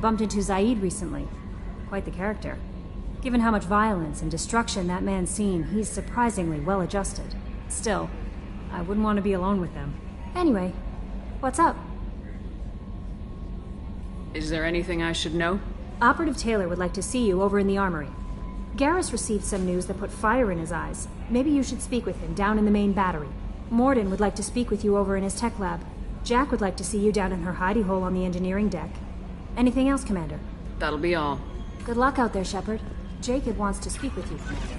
bumped into Zaid recently. Quite the character. Given how much violence and destruction that man's seen, he's surprisingly well-adjusted. Still, I wouldn't want to be alone with him. Anyway, what's up? Is there anything I should know? Operative Taylor would like to see you over in the armory. Garrus received some news that put fire in his eyes. Maybe you should speak with him down in the main battery. Mordin would like to speak with you over in his tech lab. Jack would like to see you down in her hidey hole on the engineering deck. Anything else, Commander? That'll be all. Good luck out there, Shepard. Jacob wants to speak with you, Commander.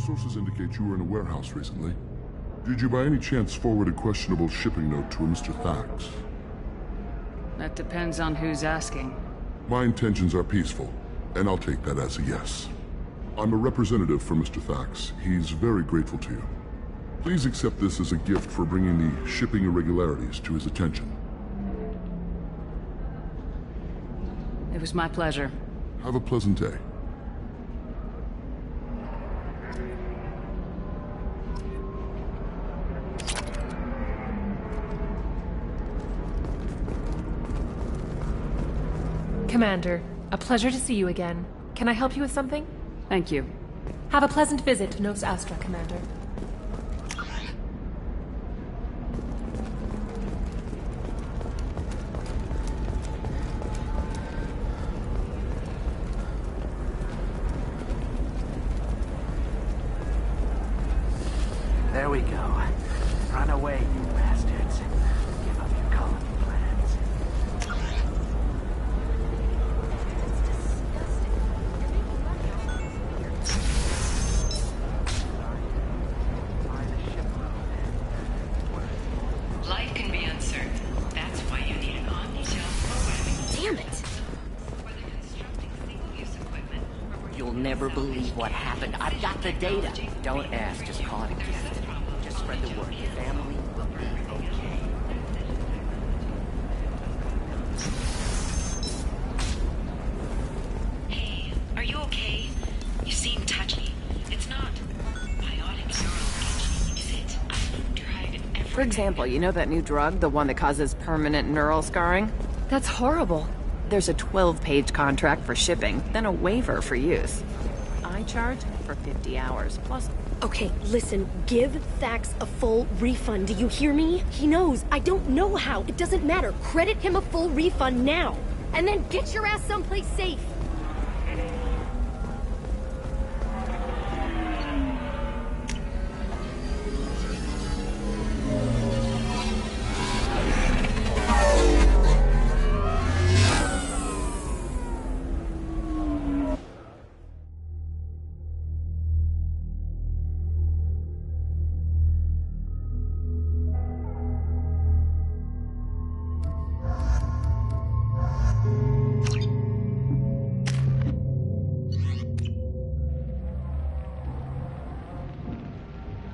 Sources indicate you were in a warehouse recently. Did you by any chance forward a questionable shipping note to a Mr. Thax? That depends on who's asking. My intentions are peaceful, and I'll take that as a yes. I'm a representative for Mr. Thax. He's very grateful to you. Please accept this as a gift for bringing the shipping irregularities to his attention. It was my pleasure. Have a pleasant day. Commander, a pleasure to see you again. Can I help you with something? Thank you. Have a pleasant visit to Nos Astra, Commander. There we go. Run away, you bastards. Give up your colony plans. Life can be uncertain. That's why you need an omni-shell programming. Damn it! Whether constructing single-use equipment or You'll never believe what happened. I've got the data. Don't ask, just call it a gift. Just spread the word. Your family will be okay. Hey, are you okay? You seem touchy. It's not biotic neural, is it? I've tried everything. For example, you know that new drug, the one that causes permanent neural scarring? That's horrible. There's a 12-page contract for shipping, then a waiver for use. I charge for 50 hours, plus... Okay, listen, give Thax a full refund, do you hear me? He knows, I don't know how, it doesn't matter. Credit him a full refund now, and then get your ass someplace safe.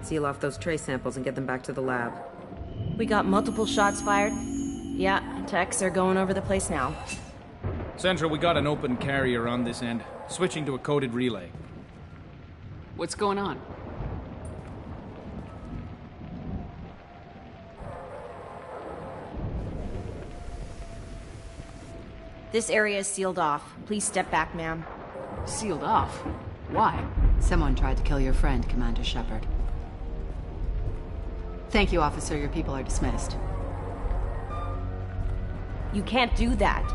seal off those trace samples and get them back to the lab. We got multiple shots fired. Yeah, techs are going over the place now. Central, we got an open carrier on this end. Switching to a coded relay. What's going on? This area is sealed off. Please step back, ma'am. Sealed off? Why? Someone tried to kill your friend, Commander Shepard. Thank you, officer. Your people are dismissed. You can't do that.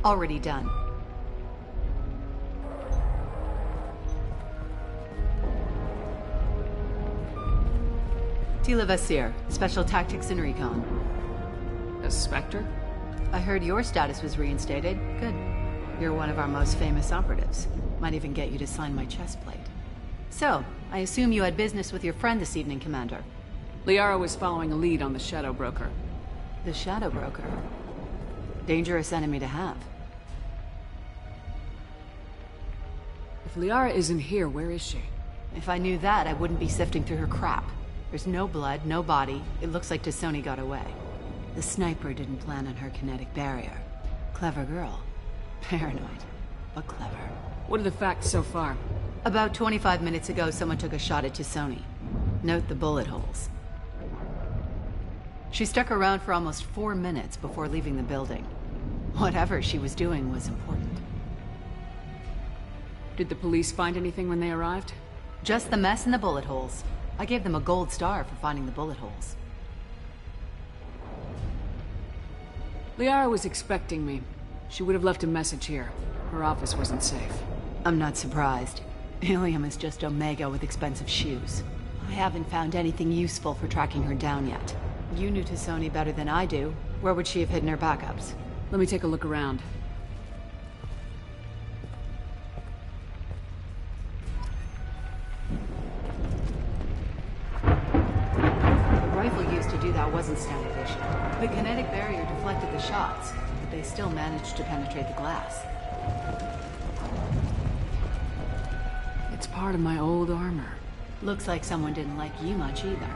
Already done. Tila Vasir, Special Tactics and Recon. A Spectre? I heard your status was reinstated. Good. You're one of our most famous operatives. Might even get you to sign my chest plate. So, I assume you had business with your friend this evening, Commander. Liara was following a lead on the Shadow Broker. The Shadow Broker? Dangerous enemy to have. If Liara isn't here, where is she? If I knew that, I wouldn't be sifting through her crap. There's no blood, no body. It looks like T'Soni got away. The sniper didn't plan on her kinetic barrier. Clever girl. Paranoid, but clever. What are the facts so far? About 25 minutes ago, someone took a shot at T'Soni. Note the bullet holes. She stuck around for almost 4 minutes before leaving the building. Whatever she was doing was important. Did the police find anything when they arrived? Just the mess and the bullet holes. I gave them a gold star for finding the bullet holes. Liara was expecting me. She would have left a message here. Her office wasn't safe. I'm not surprised. Ilium is just Omega with expensive shoes. I haven't found anything useful for tracking her down yet. You knew T'Soni better than I do. Where would she have hidden her backups? Let me take a look around. The rifle used to do that wasn't standard issue. The kinetic barrier deflected the shots, but they still managed to penetrate the glass. It's part of my old armor. Looks like someone didn't like you much either.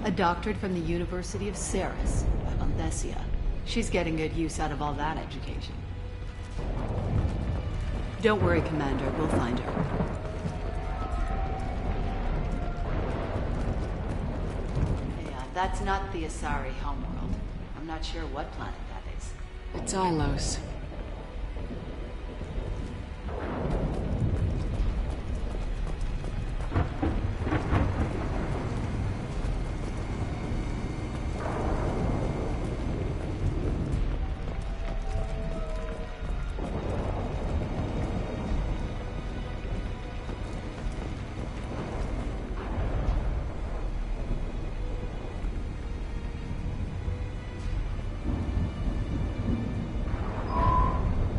A doctorate from the University of Ceres, by Lanthesia. She's getting good use out of all that education. Don't worry, Commander. We'll find her. Yeah, that's not the Asari homeworld. I'm not sure what planet that is. It's Ilos.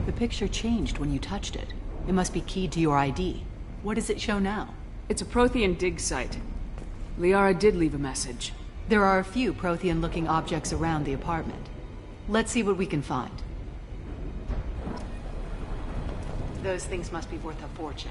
The picture changed when you touched it. It must be keyed to your ID. What does it show now? It's a Prothean dig site. Liara did leave a message. There are a few Prothean-looking objects around the apartment. Let's see what we can find. Those things must be worth a fortune.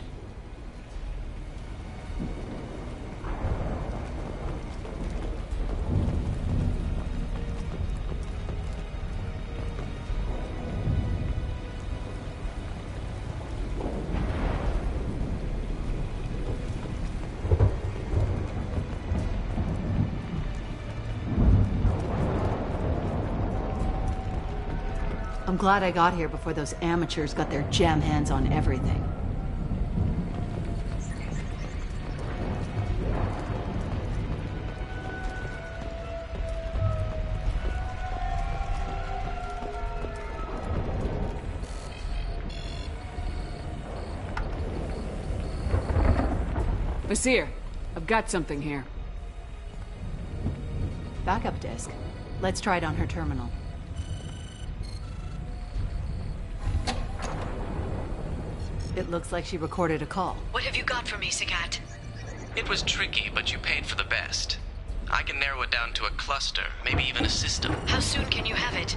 I'm glad I got here before those amateurs got their jam hands on everything. Vasir, I've got something here. Backup disk. Let's try it on her terminal. It looks like she recorded a call. What have you got for me, Sagat? It was tricky, but you paid for the best. I can narrow it down to a cluster, maybe even a system. How soon can you have it?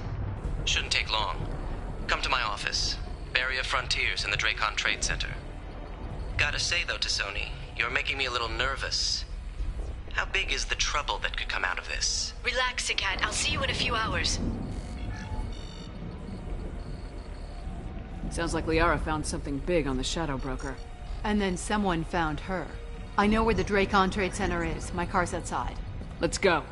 Shouldn't take long. Come to my office. Barrier Frontiers in the Dracon Trade Center. Gotta say though, T'Soni, you're making me a little nervous. How big is the trouble that could come out of this? Relax, Sikat. I'll see you in a few hours. Sounds like Liara found something big on the Shadow Broker. And then someone found her. I know where the Dracon Trade Center is. My car's outside. Let's go.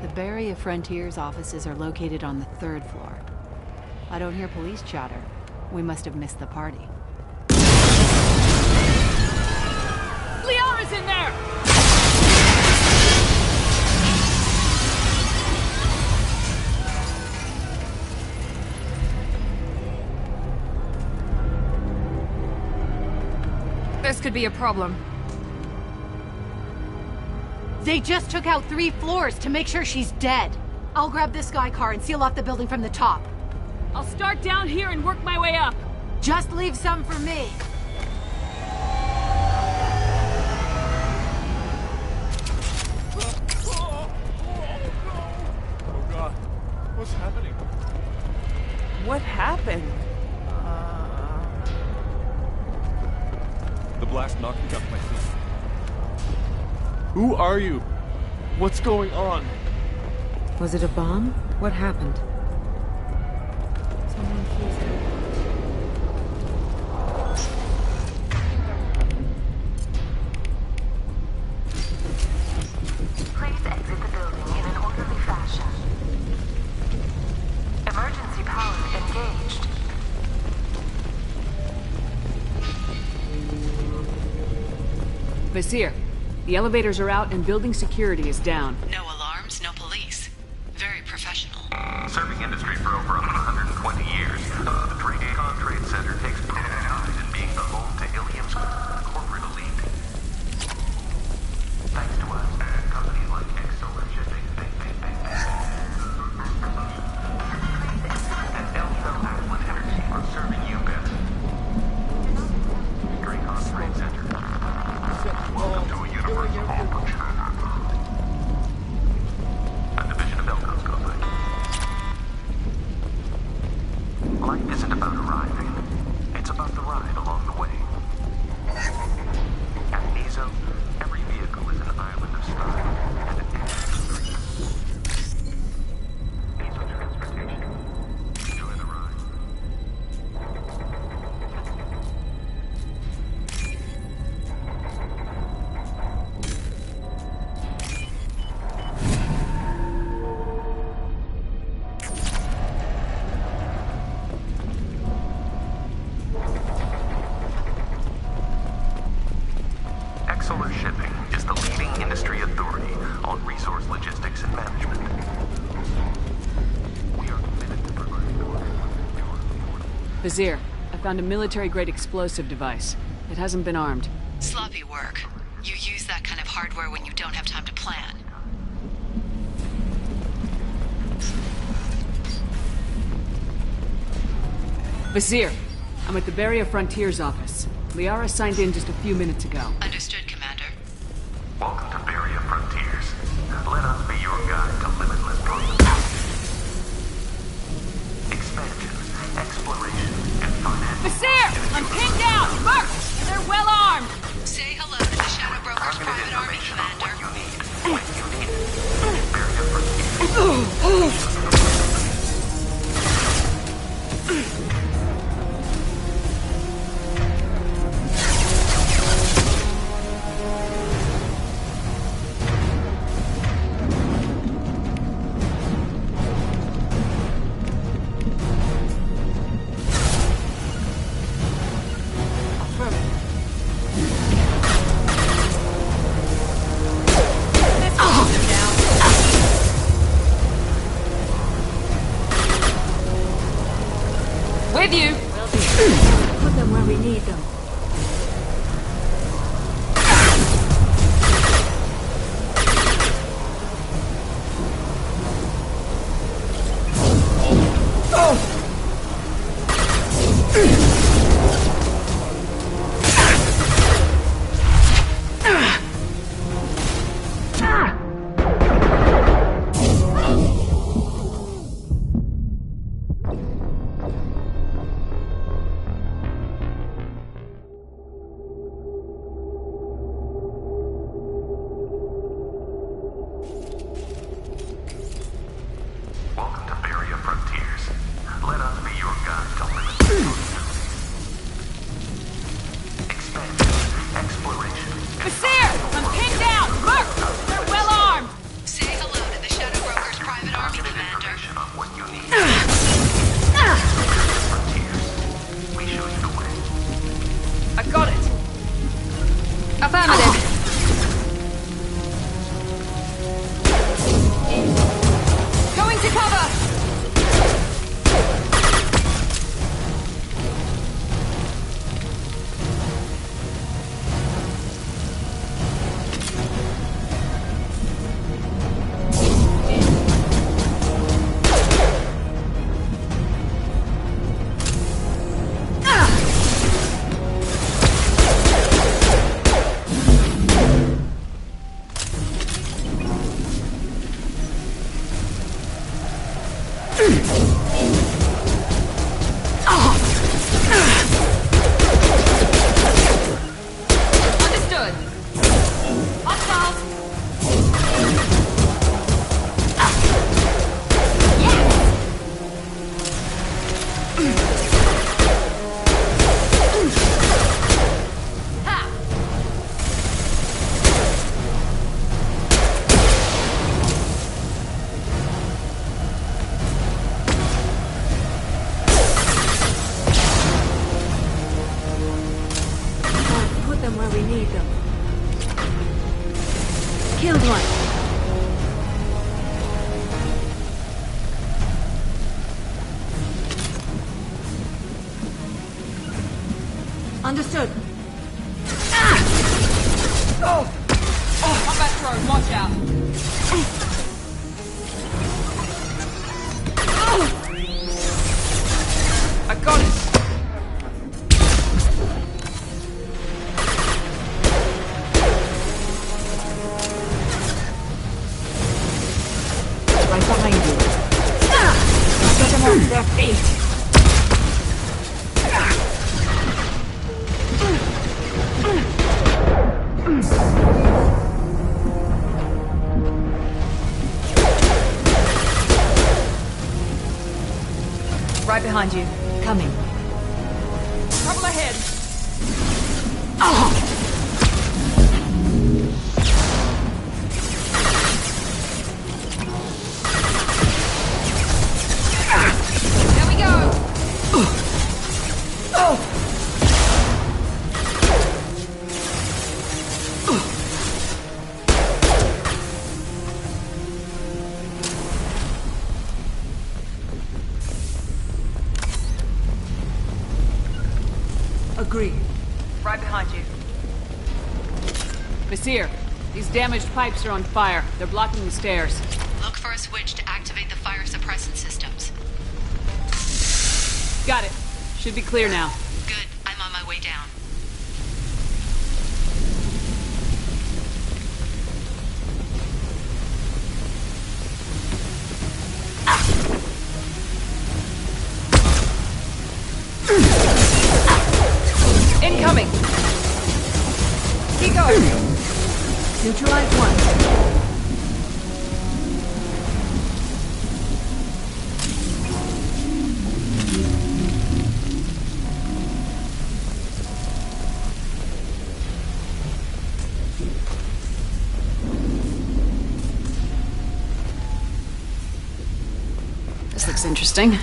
The Barrier Frontiers offices are located on the 3rd floor. I don't hear police chatter. We must have missed the party. Liara's in there! This could be a problem. They just took out 3 floors to make sure she's dead. I'll grab this Sky car and seal off the building from the top. I'll start down here and work my way up. Just leave some for me. Oh God, what's happening? What happened? The blast knocked me off my feet. Who are you? What's going on? Was it a bomb? What happened? Someone please help. Please exit the building in an orderly fashion. Emergency power engaged. Vizier, the elevators are out and building security is down. No alarms, no police. Very professional. Serving industry for over 120 years, the Dracon Trade Center takes pride in being the home to Ilium's corporate elite. Thanks to us and companies like Exolar Shipping, and Elso Aquan Energy are serving you better. Dracon Trade Center. Welcome to a universe of opportunity. A division of Elco's company. Life isn't about arriving. It's about the ride along the way. At Mizo, every vehicle is an island of style and an Mizo Transportation. Enjoy the ride. Exolar Shipping is the leading industry authority on resource logistics and management. We are committed to providing the Vizier, I found a military-grade explosive device. It hasn't been armed. Sloppy work. You use that kind of hardware when you don't have time to plan. Vizier, I'm at the Barrier Frontiers office. Liara signed in just a few minutes ago. Understood, Commander. Welcome to Barrier Frontiers. Let us be your guide to limitless possibilities. Expansion, exploration, and finance. Vizier! I'm pinned down! Marked! And they're well armed! Say hello to the Shadow Broker's private army, Commander. When you need it. Barrier Frontiers. With you! Put them where we need them. got it! Affirmative. Going to cover! Understood. Oh! Combat drone, watch out! I got it! Right behind you. Get them off their feet. Right behind you. Coming. Trouble ahead! There we go! Agreed. Right behind you. Basir, these damaged pipes are on fire. They're blocking the stairs. Look for a switch to activate the fire suppressant systems. Got it. Should be clear now. Good. I'm on my way down. Incoming! Keep going! Neutralize one. This looks interesting.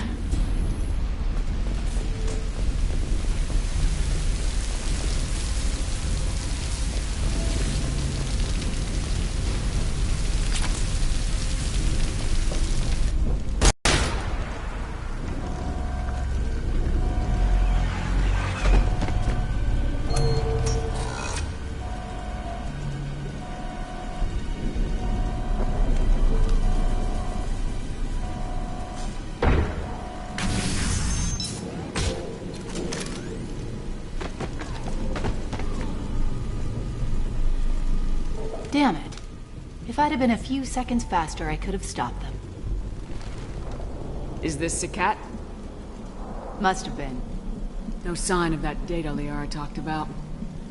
Damn it. If I'd have been a few seconds faster, I could have stopped them. Is this Sakat? Must have been. No sign of that data Liara talked about.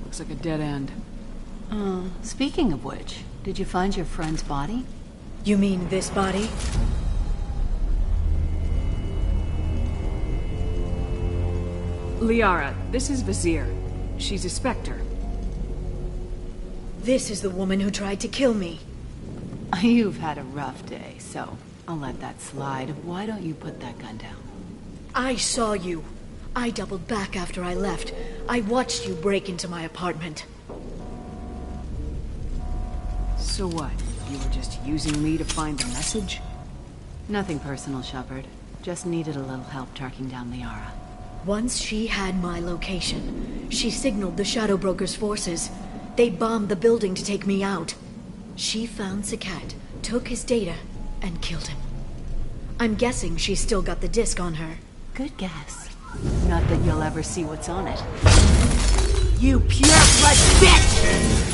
Looks like a dead end. Speaking of which, did you find your friend's body? You mean this body? Liara, this is Vizier. She's a Spectre. This is the woman who tried to kill me. You've had a rough day, so I'll let that slide. Why don't you put that gun down? I saw you. I doubled back after I left. I watched you break into my apartment. So what? You were just using me to find the message? Nothing personal, Shepard. Just needed a little help tracking down Liara. Once she had my location, she signaled the Shadow Broker's forces. They bombed the building to take me out. She found Sakat, took his data, and killed him. I'm guessing she's still got the disc on her. Good guess. Not that you'll ever see what's on it. You pure-blood bitch!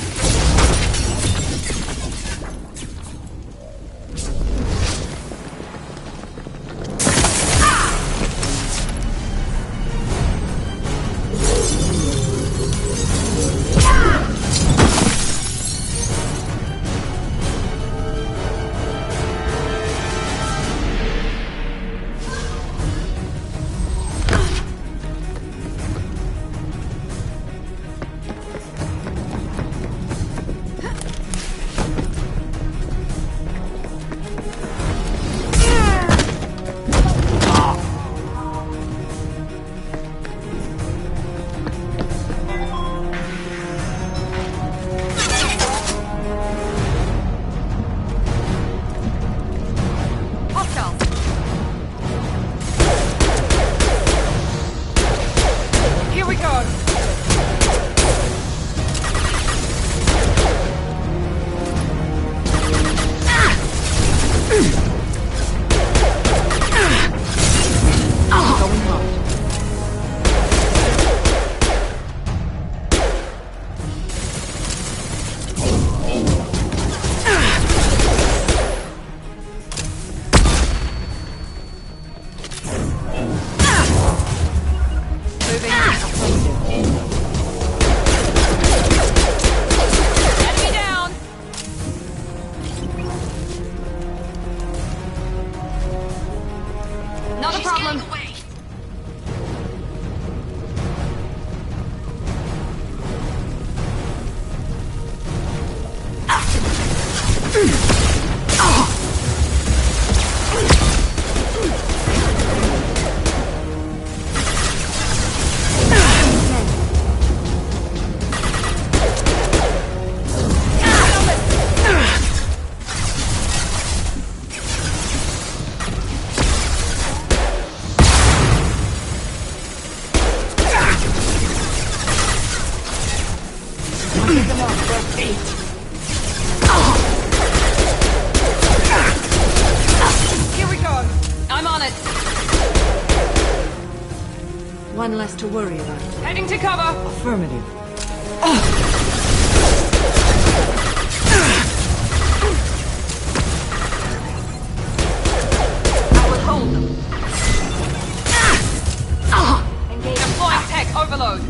One less to worry about. Heading to cover! Affirmative. I will hold them. Engage. Deploying tech overload.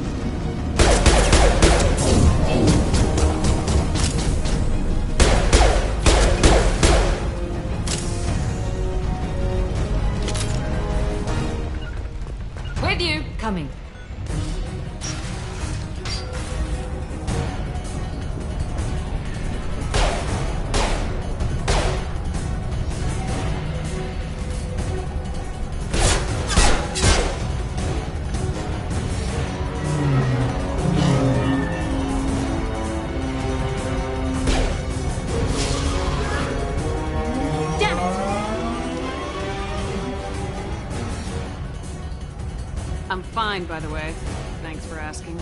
With you. Coming. I'm fine, by the way. Thanks for asking.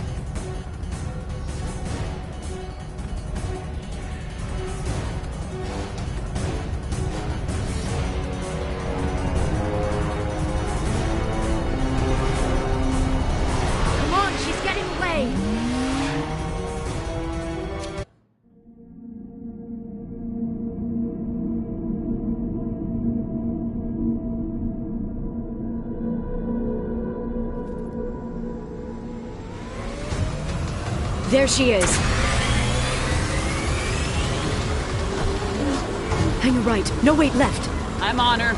Come on, she's getting away! There she is. Hang a right. No, wait, left. I'm on her.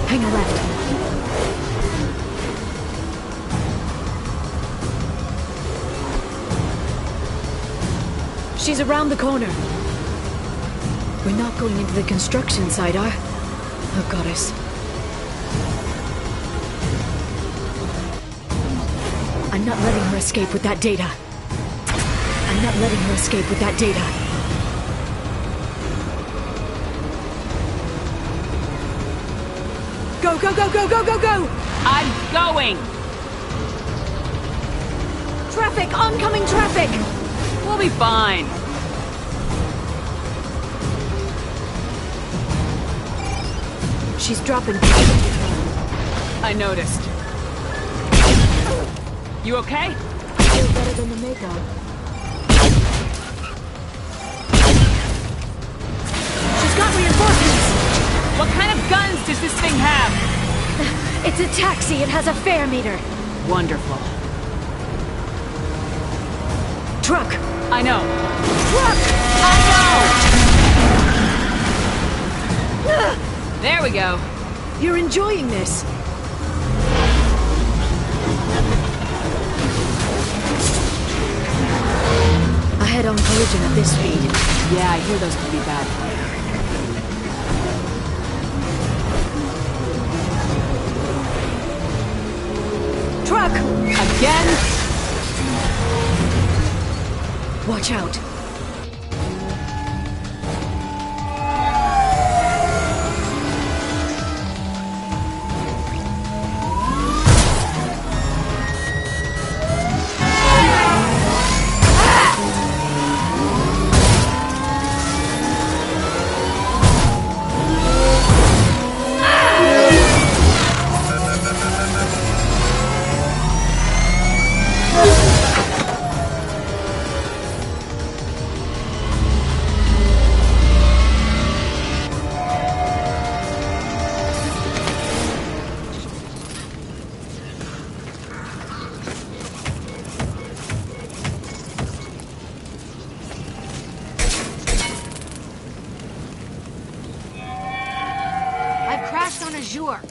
Hang a left. She's around the corner. We're not going into the construction site, are? Oh, goddess. I'm not letting her escape with that data. I'm not letting her escape with that data. Go, go, go, go, go, go, go! I'm going! Traffic! Oncoming traffic! We'll be fine. She's dropping. I noticed. You okay? Feel better than the makeup. She's got reinforcements! What kind of guns does this thing have? It's a taxi. It has a fare meter. Wonderful. Truck! I know. Truck! I know! There we go. You're enjoying this. A head-on collision at this speed. Yeah, I hear those could be bad for you. Truck! Again? Watch out.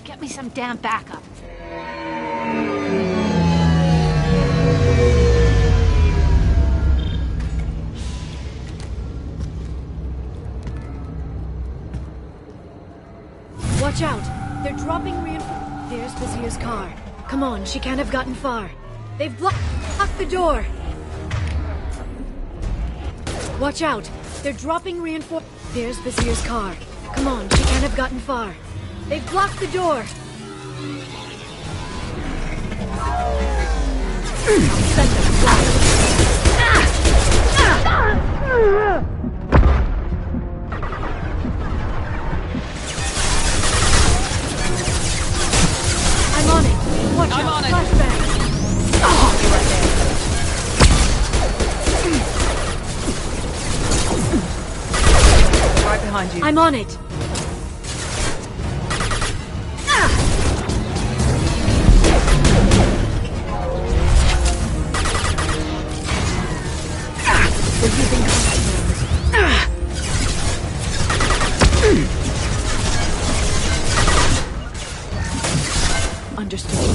Get me some damn backup. Watch out! They're dropping reinforcements. There's Vizier's car. Come on, she can't have gotten far. They've blocked the door. Watch out! They're dropping reinforcements. There's Vizier's car. Come on, she can't have gotten far. They've blocked the door! Send them flying. I'm on it! Watch I'm out! on it. Flashbang! Oh, you're right there. Right behind you. I'm on it! Understood.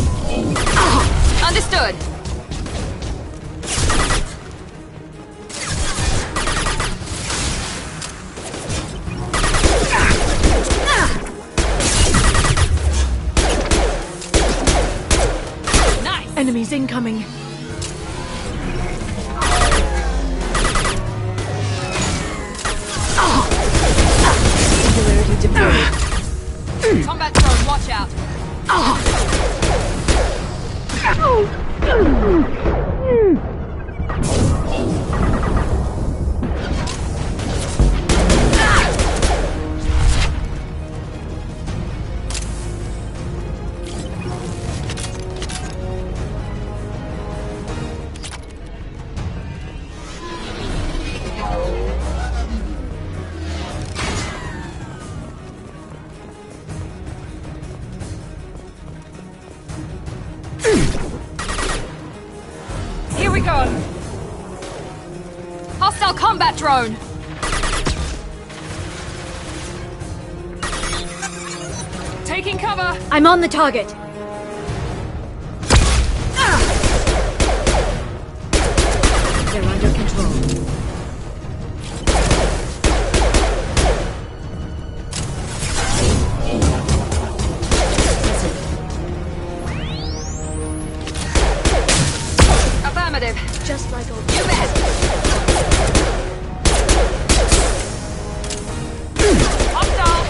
Understood. Nice. Enemies incoming. Singularity deployed. Combat drone, watch out. Here we go. Hostile combat drone. Taking cover. I'm on the target. They're under control. Affirmative. Just like old. You bet. Hostile.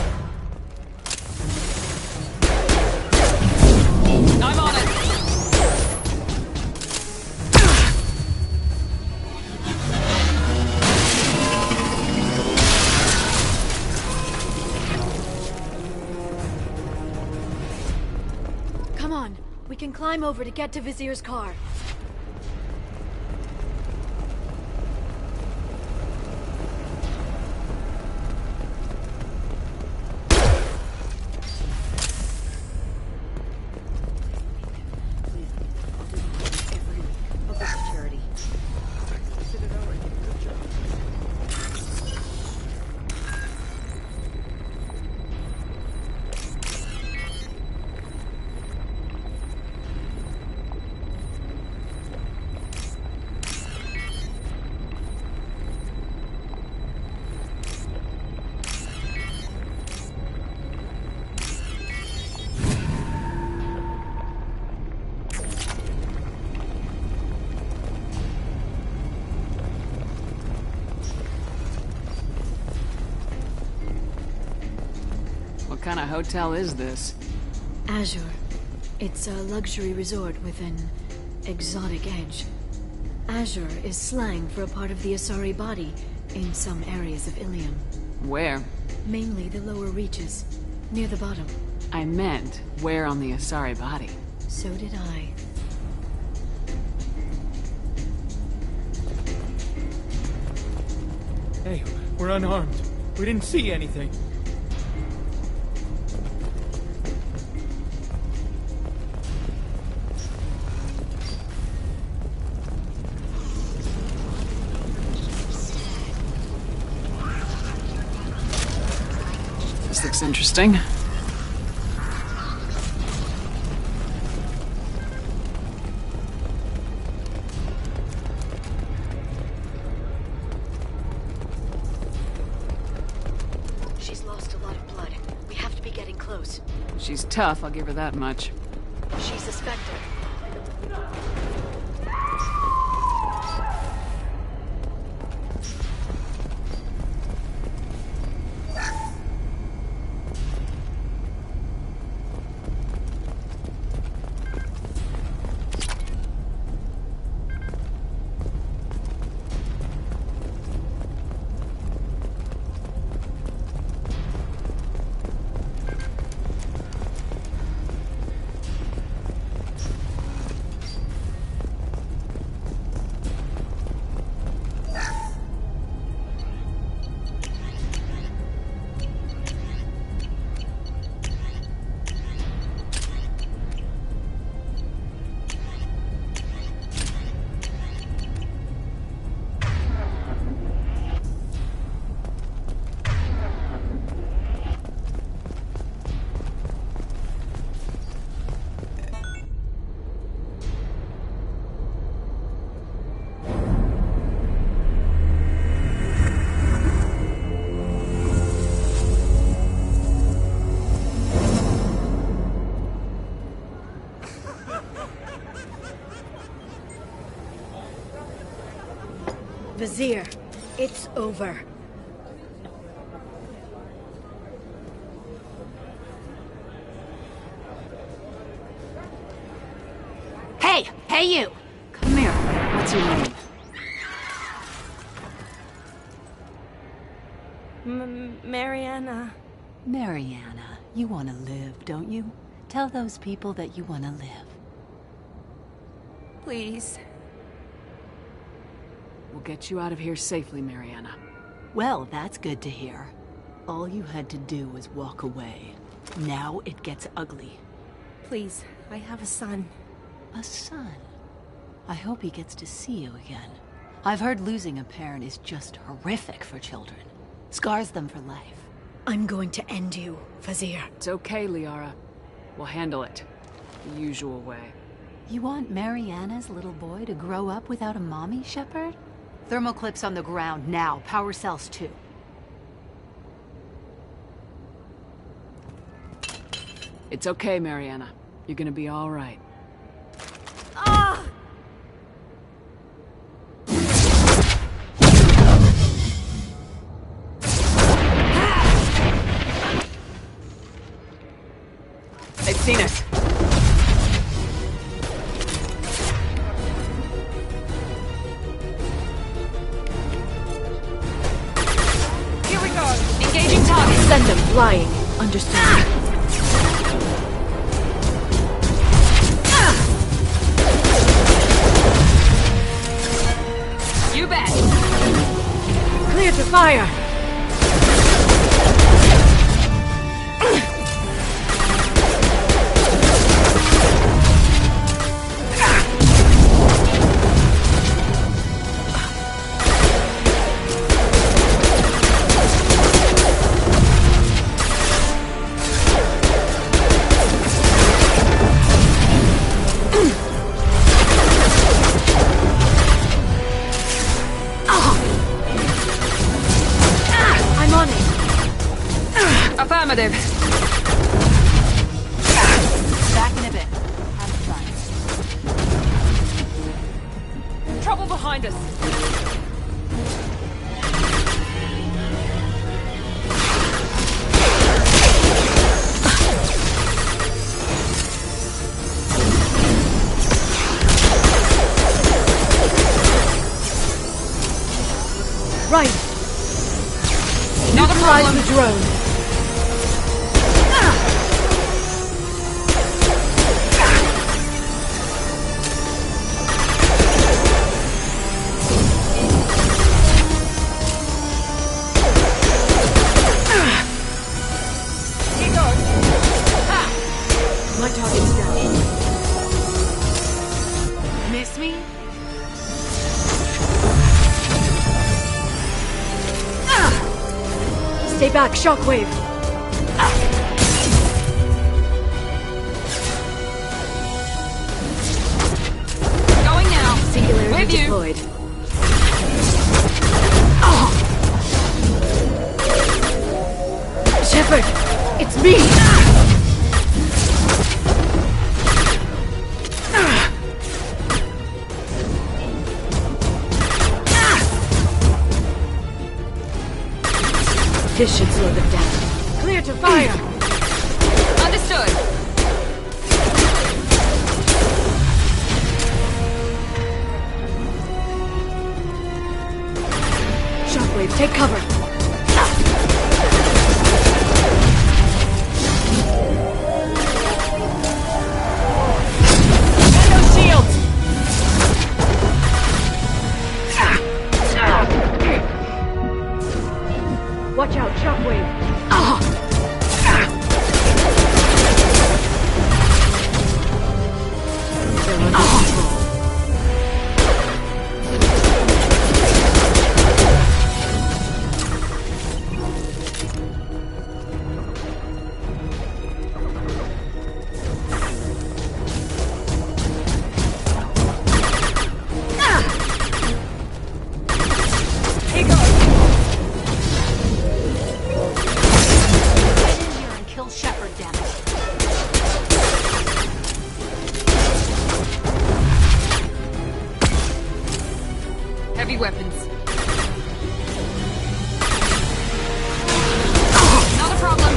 I'm on it. Come on, we can climb over to get to Vizier's car. What kind of hotel is this? Azure. It's a luxury resort with an exotic edge. Azure is slang for a part of the Asari body in some areas of Ilium. Where? Mainly the lower reaches, near the bottom. I meant, where on the Asari body? So did I. Hey, we're unarmed. We didn't see anything. This looks interesting. She's lost a lot of blood. We have to be getting close. She's tough, I'll give her that much. She's a Spectre. Vizier, it's over. Hey! Hey, you! Come here. What's your name? Mariana. Mariana, you want to live, don't you? Tell those people that you want to live. Please. We'll get you out of here safely, Mariana. Well, that's good to hear. All you had to do was walk away. Now it gets ugly. Please, I have a son. A son? I hope he gets to see you again. I've heard losing a parent is just horrific for children. Scars them for life. I'm going to end you, Vizier. It's okay, Liara. We'll handle it. The usual way. You want Mariana's little boy to grow up without a mommy, Shepard? Thermoclips on the ground now. Power cells too. It's okay, Mariana. You're gonna be all right. Ah! Send them flying. Understood. You bet. Clear to fire. Affirmative. Back in a bit. Have fun. Trouble behind us. Right. Not a Neutralize problem. the drone. My target's down. Miss me? Stay back, Shockwave. Going now. Singularity With you. deployed. Shepard, it's me. This should slow them down. Clear to fire! Understood. Shockwave, take cover. No shields. Watch out, Shockwave. They're under control. Here goes. Get in here and kill Shepard, damn it. Heavy weapons. Not a problem.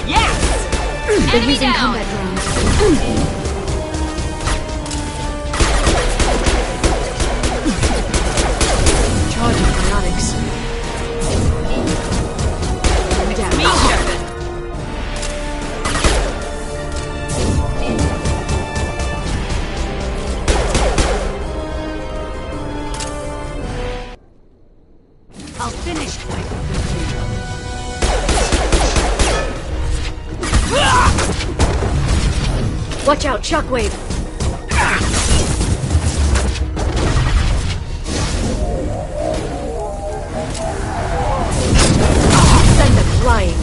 Yes! They're Enemy using down. combat drones. Charging biotics. Down. Me, Shepard. I'll finish. Watch out, Shockwave. Send them flying.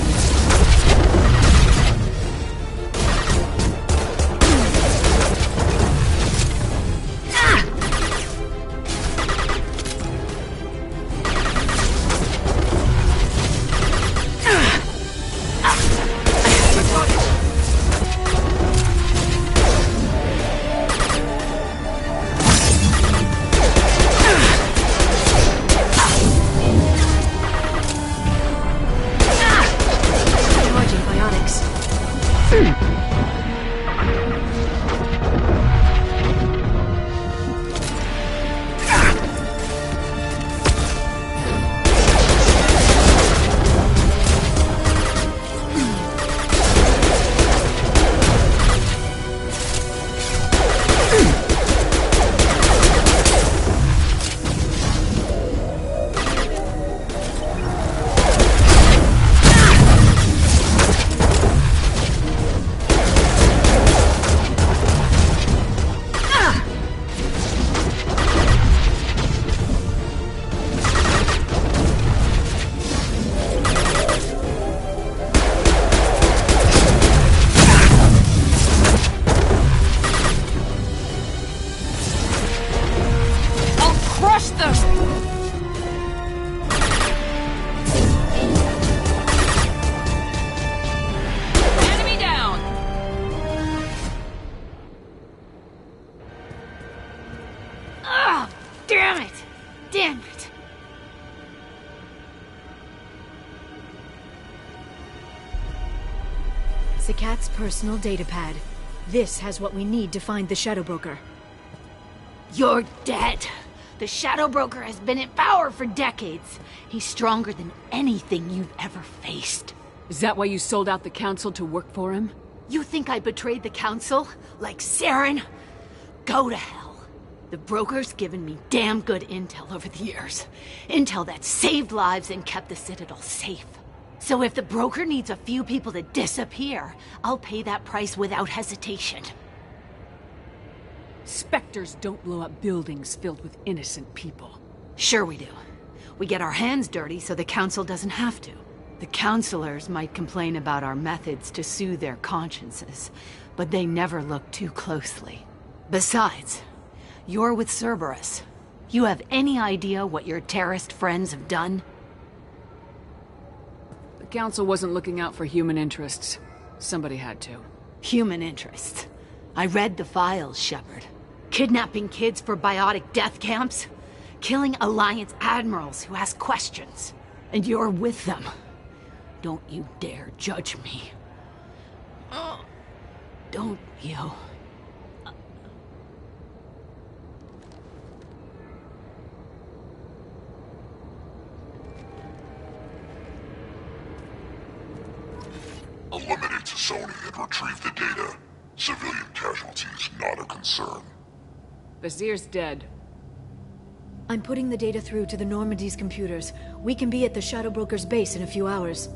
Jack's personal datapad. This has what we need to find the Shadow Broker. You're dead. The Shadow Broker has been in power for decades. He's stronger than anything you've ever faced. Is that why you sold out the Council to work for him? You think I betrayed the Council? Like Saren? Go to hell. The Broker's given me damn good intel over the years. Intel that saved lives and kept the Citadel safe. So if the Broker needs a few people to disappear, I'll pay that price without hesitation. Spectres don't blow up buildings filled with innocent people. Sure we do. We get our hands dirty so the Council doesn't have to. The Councilors might complain about our methods to soothe their consciences, but they never look too closely. Besides, you're with Cerberus. You have any idea what your terrorist friends have done? The Council wasn't looking out for human interests. Somebody had to. Human interests? I read the files, Shepard. Kidnapping kids for biotic death camps? Killing Alliance admirals who ask questions. And you're with them. Don't you dare judge me. Don't you? Eliminate Sony and retrieve the data. Civilian casualties not a concern. Vazir's dead. I'm putting the data through to the Normandy's computers. We can be at the Shadow Broker's base in a few hours.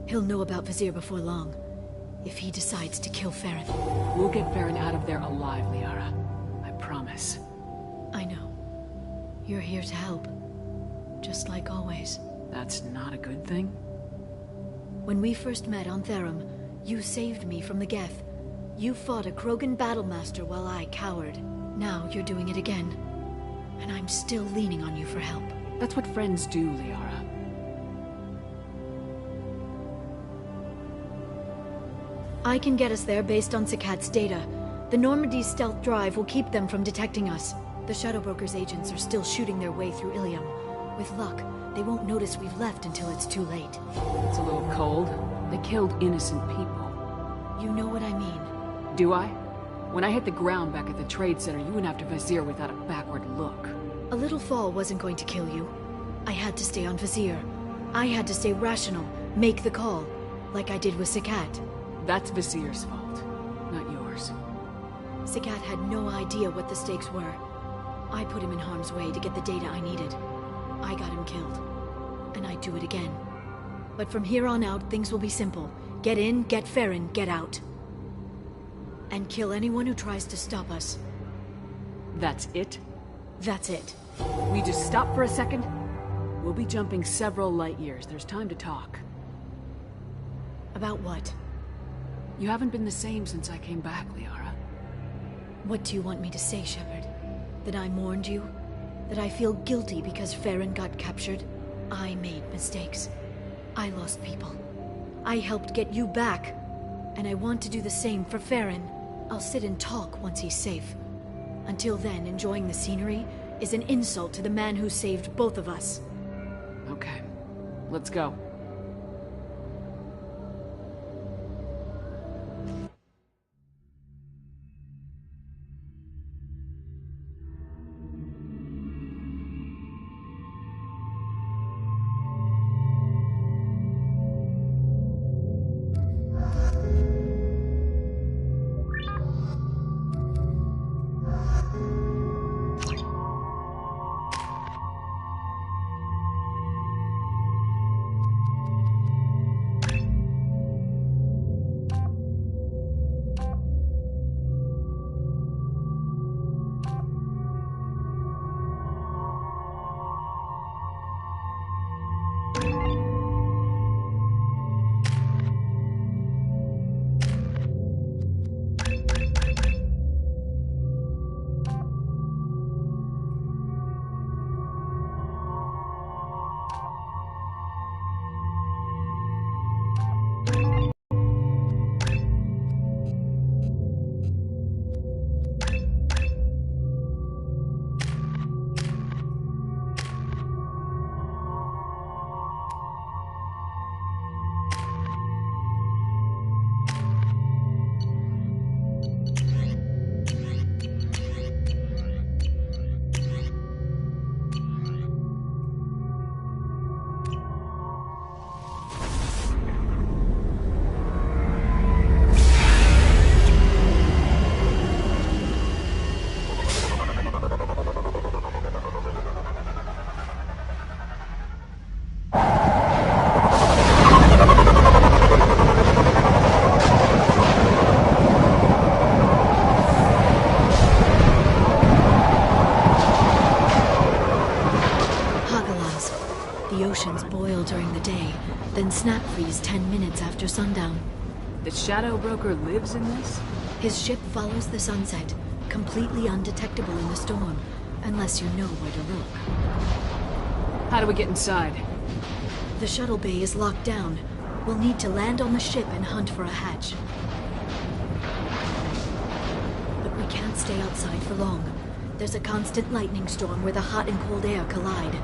He'll know about Vazir before long. If he decides to kill Farron. We'll get Farron out of there alive, Liara. I promise. I know. You're here to help. Just like always. That's not a good thing? When we first met on Therum, you saved me from the Geth. You fought a Krogan battlemaster while I cowered. Now you're doing it again. And I'm still leaning on you for help. That's what friends do, Liara. I can get us there based on Sakat's data. The Normandy's stealth drive will keep them from detecting us. The Shadow Broker's agents are still shooting their way through Ilium. With luck, they won't notice we've left until it's too late. It's a little cold. They killed innocent people. You know what I mean. Do I? When I hit the ground back at the Trade Center, you went after Vazir without a backward look. A little fall wasn't going to kill you. I had to stay on Vazir. I had to stay rational, make the call, like I did with Sakat. That's Vazir's fault, not yours. Sakat had no idea what the stakes were. I put him in harm's way to get the data I needed. I got him killed. And I'd do it again. But from here on out, things will be simple. Get in, get Farron, get out. And kill anyone who tries to stop us. That's it? That's it. We just stop for a second? We'll be jumping several light years. There's time to talk. About what? You haven't been the same since I came back, Liara. What do you want me to say, Shepard? That I mourned you? That I feel guilty because Farron got captured? I made mistakes. I lost people. I helped get you back. And I want to do the same for Farron. I'll sit and talk once he's safe. Until then, enjoying the scenery is an insult to the man who saved both of us. Okay. Let's go. snap freeze 10 minutes after sundown. The Shadow Broker lives in this? His ship follows the sunset, completely undetectable in the storm, unless you know where to look. How do we get inside? The shuttle bay is locked down. We'll need to land on the ship and hunt for a hatch. But we can't stay outside for long. There's a constant lightning storm where the hot and cold air collide.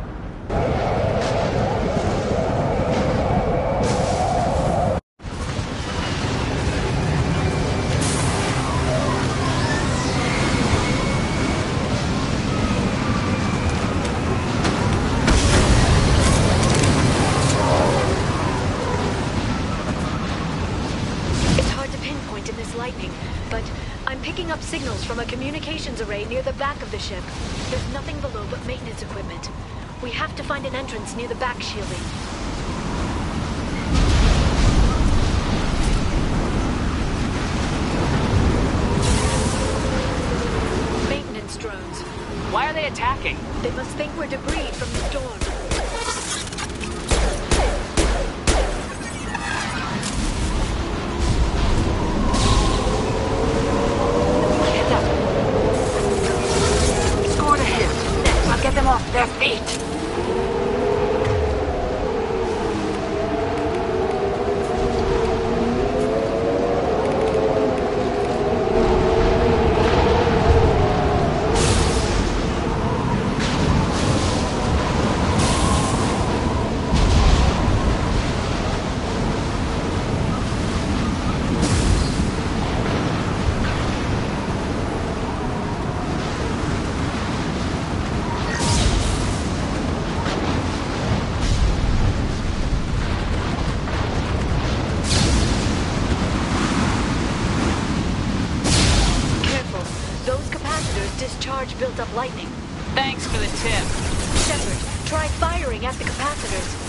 Signals from a communications array near the back of the ship. There's nothing below but maintenance equipment. We have to find an entrance near the back shielding. Maintenance drones. Why are they attacking? They must think we're debris from the storm. Get them off their feet! Built up lightning. Thanks for the tip. Shepard, try firing at the capacitors.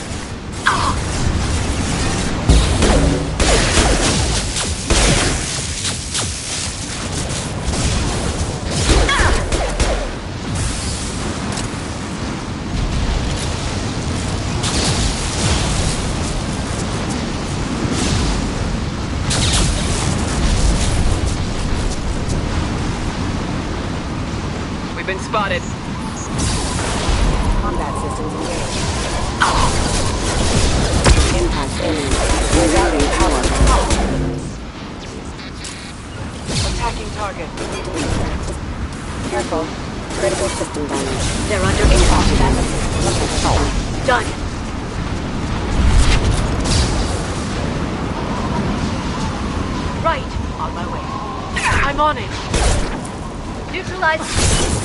Been spotted. Combat systems engaged. Impact imminent. Rerouting power. Attacking target. Careful. Critical system damage. They're under impact. Done. Right. On my way. I'm on it. Neutralize.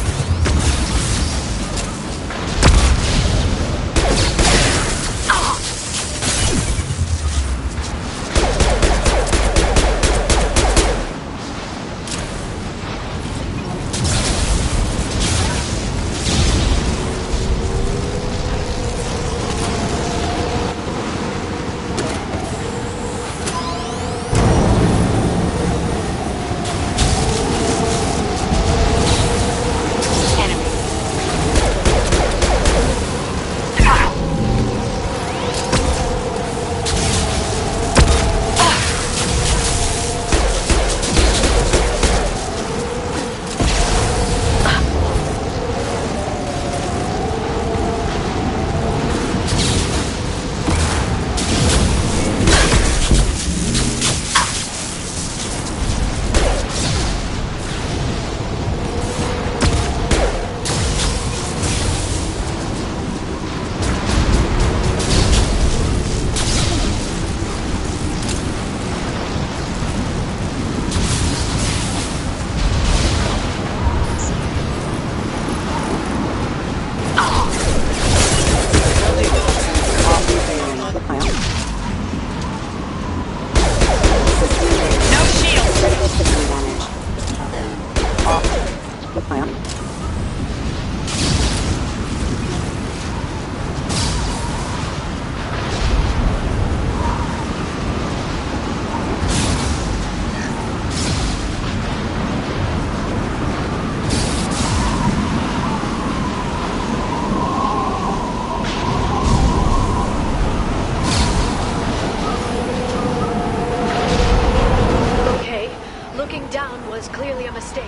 Looking down was clearly a mistake.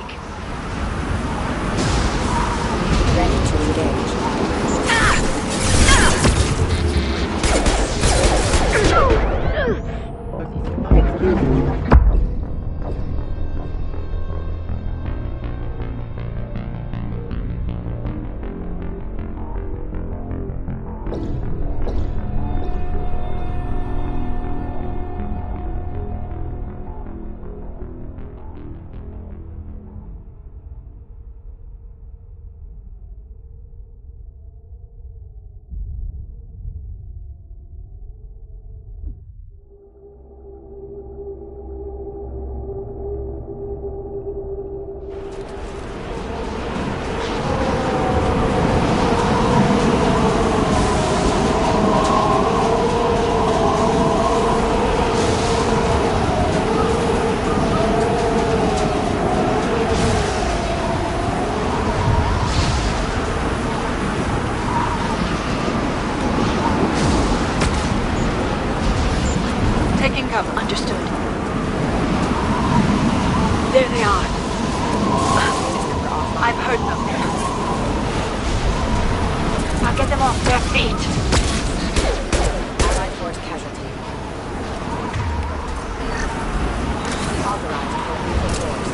Ready to engage. Understood. There they are. I've heard them. I'll get them off their feet. Allied force casualty. Authorized for lethal force.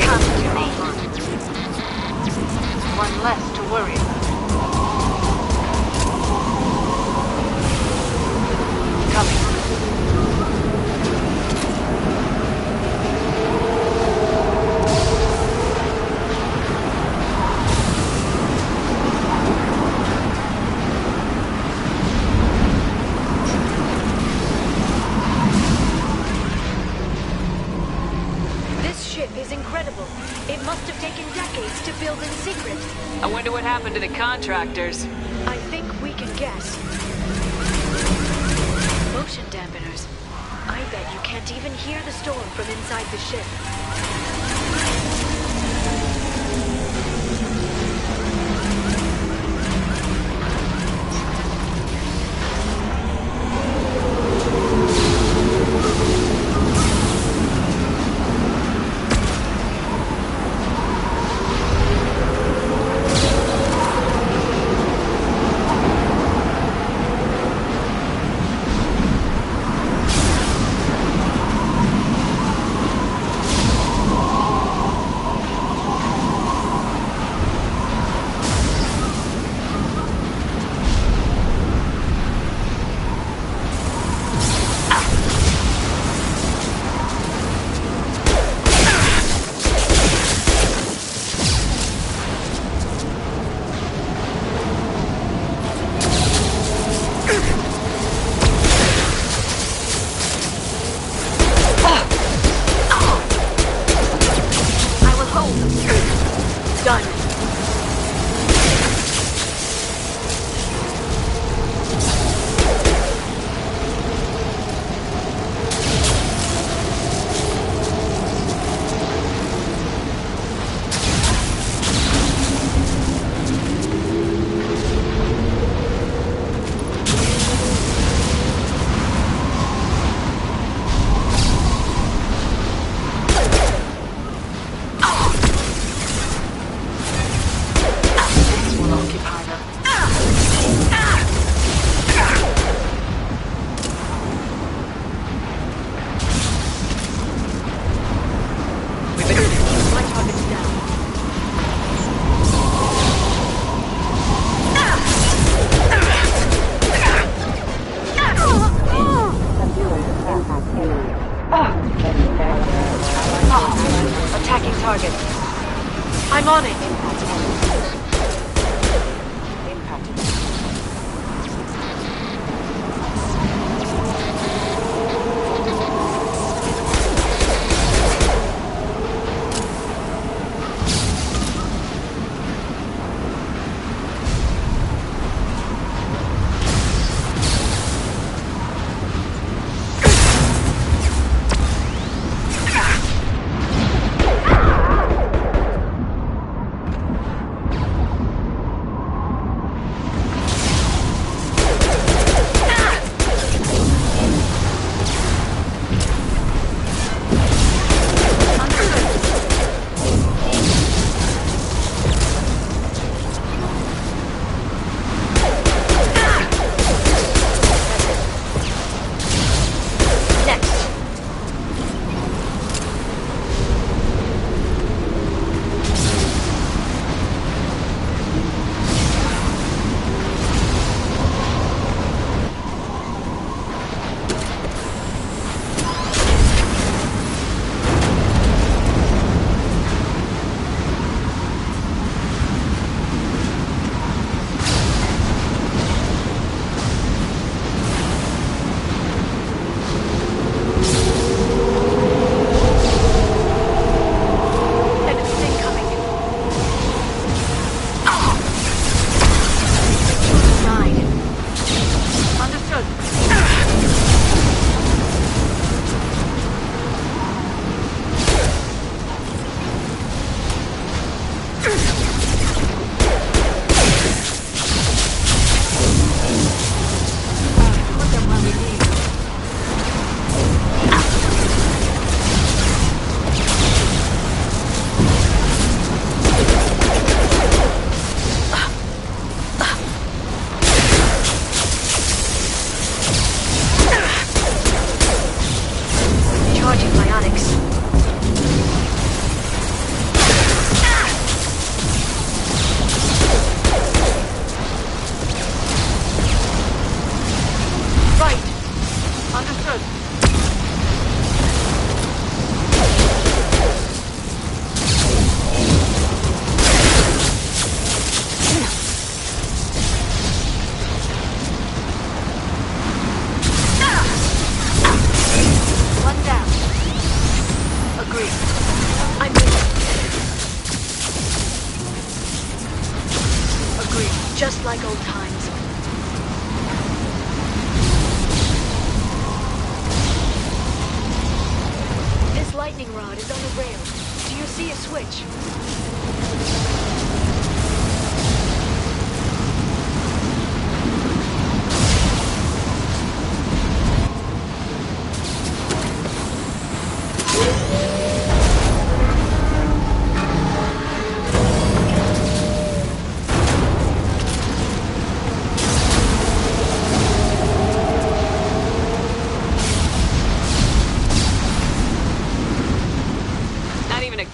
Come to me. One less to worry about. I wonder what happened to the contractors. I think we can guess. Motion dampeners. I bet you can't even hear the storm from inside the ship. Attacking target. I'm on it. Understood. One down. Agreed. I'm moving. Agreed. Just like old times. This lightning rod is on a rail. Do you see a switch?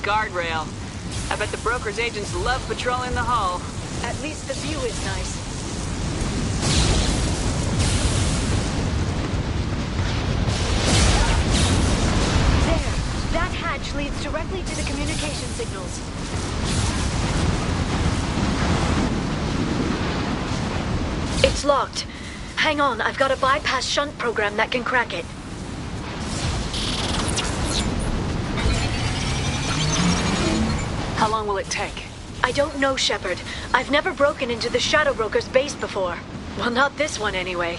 Guardrail. I bet the broker's agents love patrolling the hull. At least the view is nice. There! That hatch leads directly to the communication signals. It's locked. Hang on, I've got a bypass shunt program that can crack it. How long will it take? I don't know, Shepard. I've never broken into the Shadow Broker's base before. Well, not this one anyway.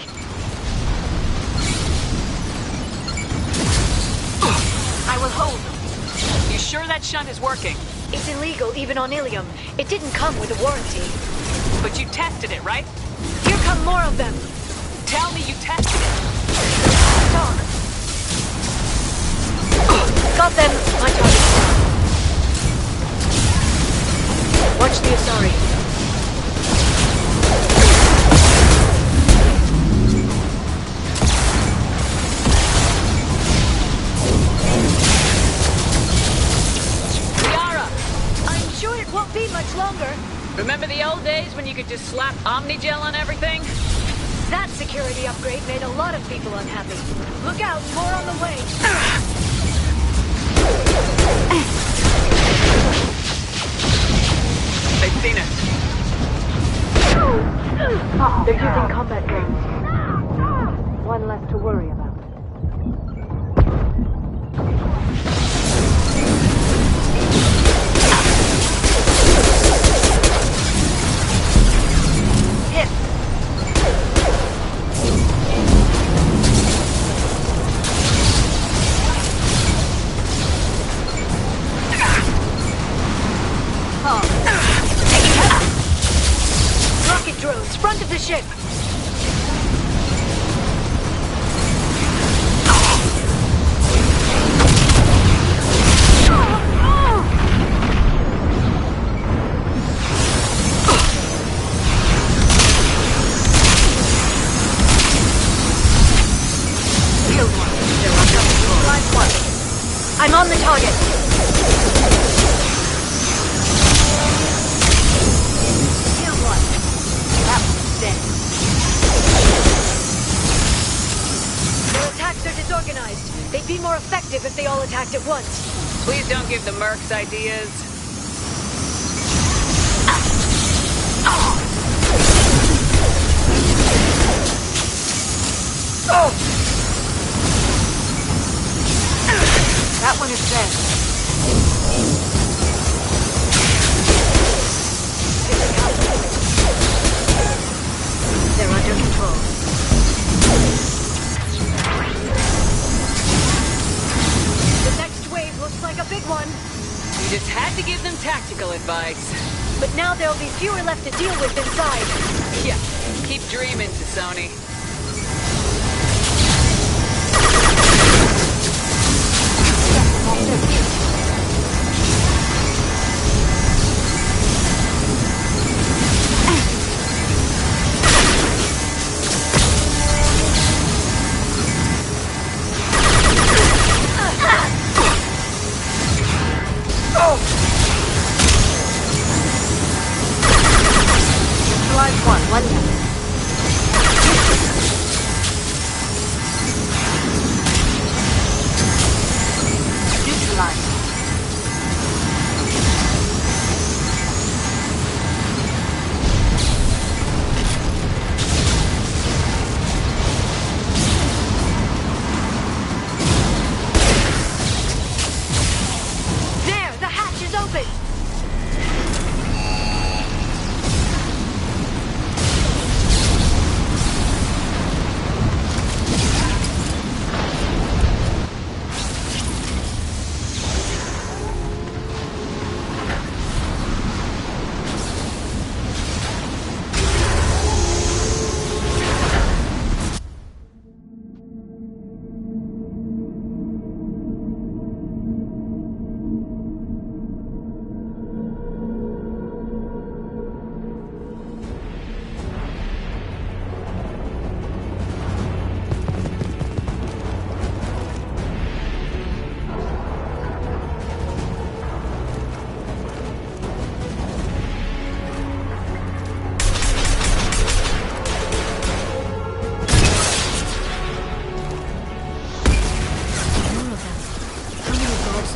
I will hold them. You sure that shunt is working? It's illegal even on Ilium. It didn't come with a warranty. But you tested it, right? Here come more of them. Tell me you tested it. Talk. Got them. My target. Watch the Asari. Liara! I'm sure it won't be much longer. Remember the old days when you could just slap Omnigel on everything? That security upgrade made a lot of people unhappy. Look out, more on the way. They've seen us. They're using combat drones. One less to worry about. Hit. Rocket drones, front of the ship. Killed one. They're on control. Line one. I'm on the target. Killed one. That one's dead. Their attacks are disorganized. They'd be more effective if they all attacked at once. Please don't give the mercs ideas. That one is dead. They're under control. The next wave looks like a big one. You just had to give them tactical advice. But now there'll be fewer left to deal with inside. Yeah, keep dreaming, Sony. Neutralize one.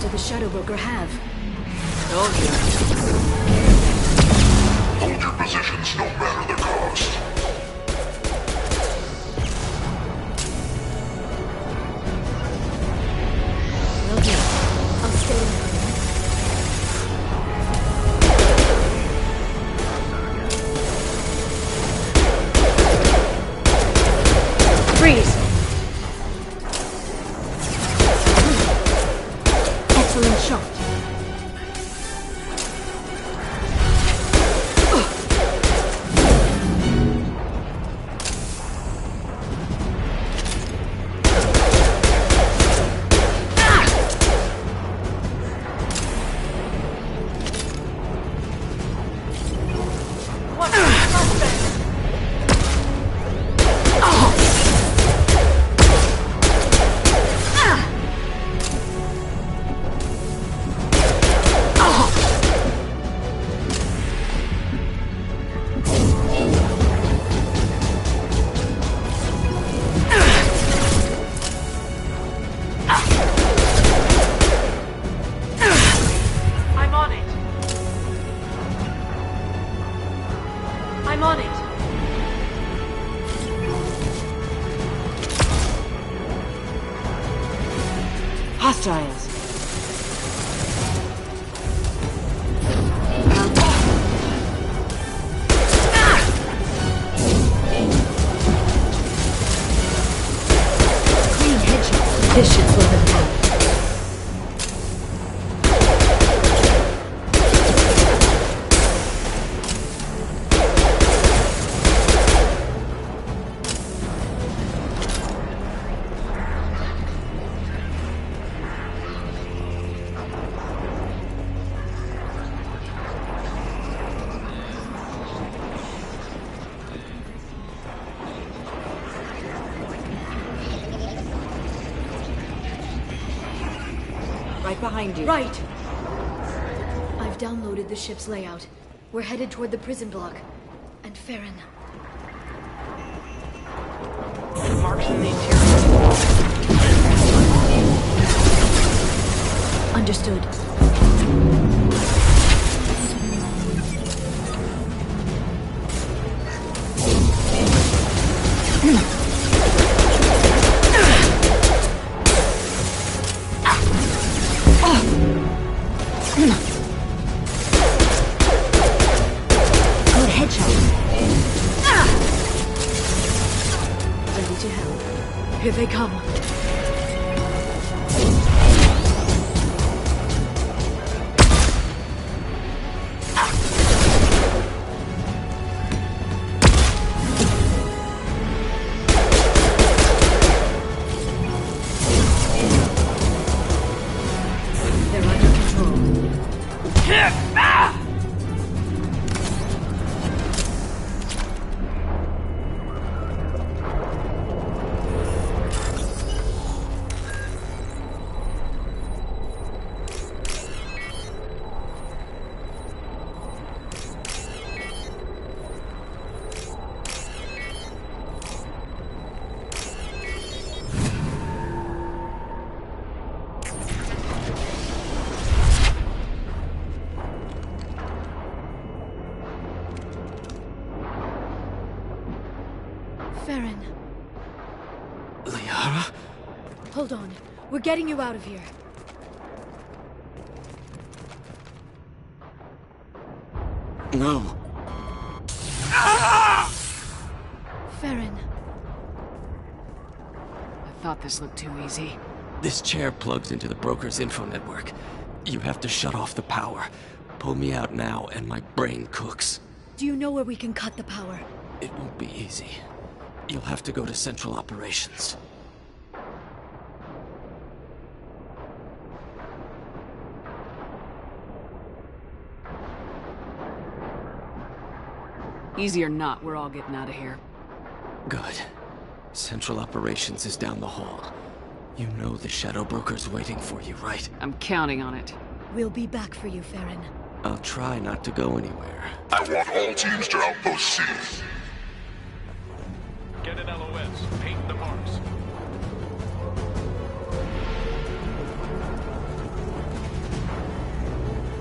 did the Shadow Broker have? Told you. Hold your positions no matter the cost. Will do. I'll stay in there. Freeze! Excellent shot. I'm on it. Hostiles. Clean headshot. This should slow them down. Right behind you. Right! I've downloaded the ship's layout. We're headed toward the prison block. And Farron. Marks in the interior. Understood. Good headshot. Ready to help. Here they come. They're under control. Farron. Liara? Hold on. We're getting you out of here. No. Farron. I thought this looked too easy. This chair plugs into the broker's info network. You have to shut off the power. Pull me out now, and my brain cooks. Do you know where we can cut the power? It won't be easy. You'll have to go to Central Operations. Easy or not, we're all getting out of here. Good. Central Operations is down the hall. You know the Shadow Broker's waiting for you, right? I'm counting on it. We'll be back for you, Farron. I'll try not to go anywhere. I want all teams to Outpost C. Get an LOS. Paint the marks.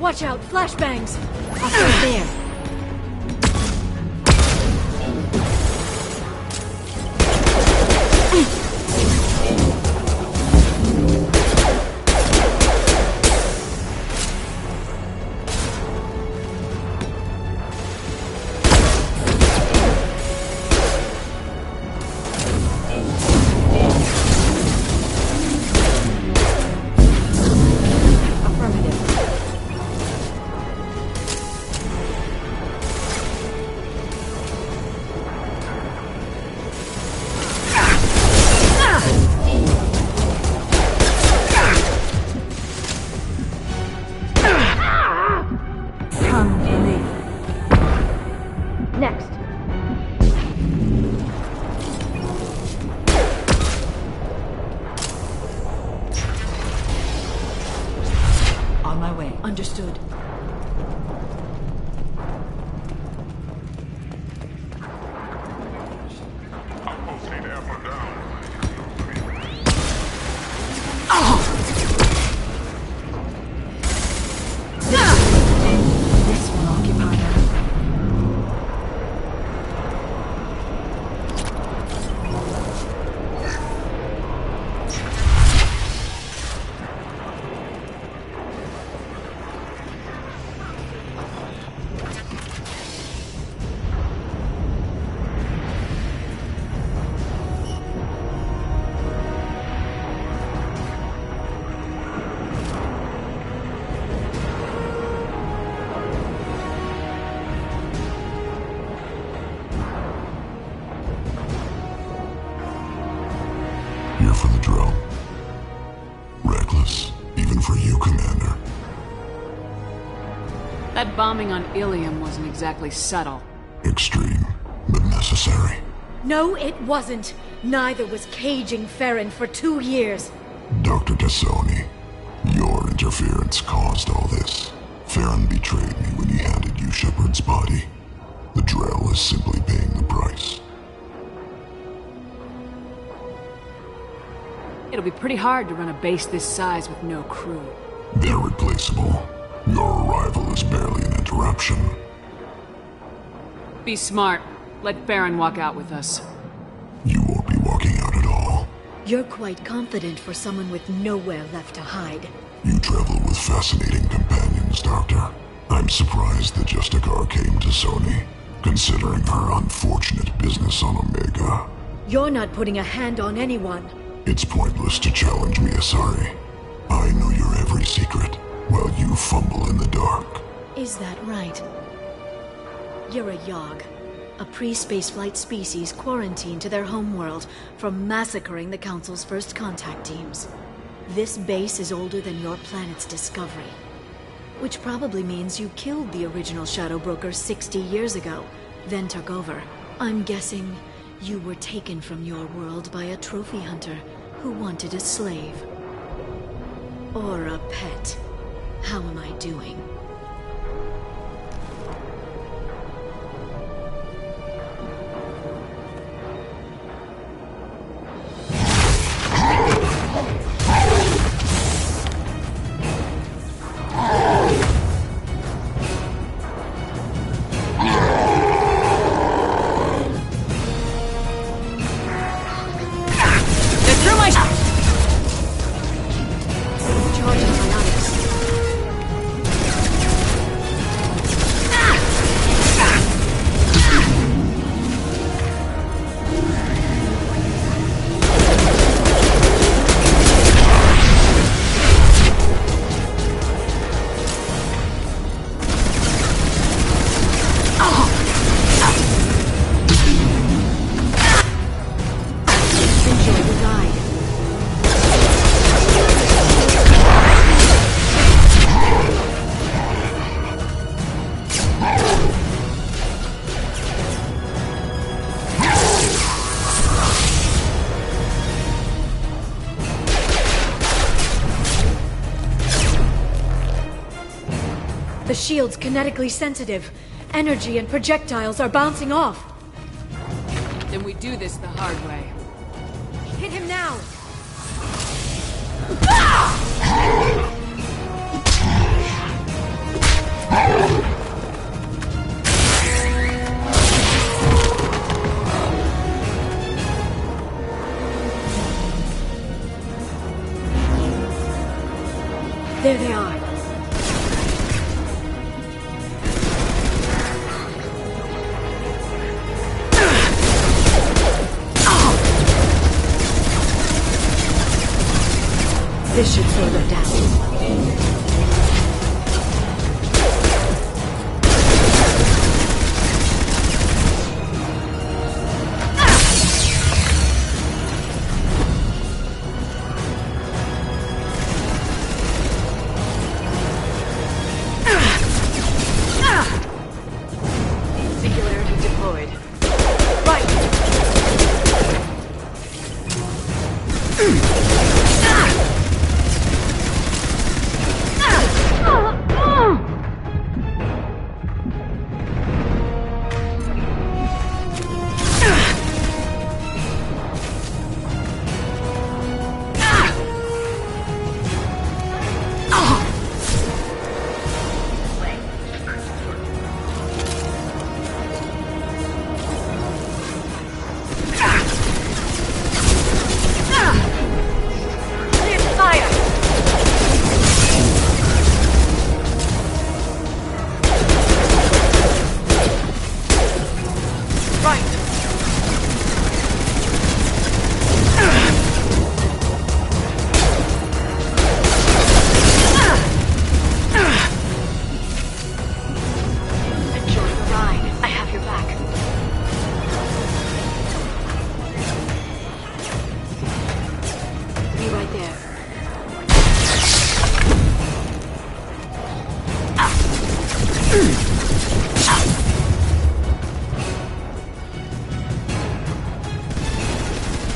Watch out, flashbangs! I'll start there. Understood. This will occupy her. Here for the drill. Reckless, even for you, Commander. That bombing on Ilium wasn't exactly subtle. Extreme, but necessary. No, it wasn't. Neither was caging Farron for 2 years. Dr. Tassoni, your interference caused all this. Farron betrayed me when he handed you Shepard's body. The Drell is simply paying the price. It'll be pretty hard to run a base this size with no crew. They're replaceable. Your arrival is barely an interruption. Be smart. Let Farron walk out with us. You won't be walking out at all. You're quite confident for someone with nowhere left to hide. You travel with fascinating companions, Doctor. I'm surprised that Justicar came to Sony, considering her unfortunate business on Omega. You're not putting a hand on anyone. It's pointless to challenge me, Asari. I know your every secret, while you fumble in the dark. Is that right? You're a Yogg, a pre-spaceflight species quarantined to their homeworld from massacring the Council's first contact teams. This base is older than your planet's discovery, which probably means you killed the original Shadow Broker 60 years ago, then took over. I'm guessing you were taken from your world by a trophy hunter who wanted a slave. Or a pet. How am I doing? The shield's kinetically sensitive. Energy and projectiles are bouncing off. Then we do this the hard way. Hit him now! There they are. This should slow them down. Singularity deployed. Right!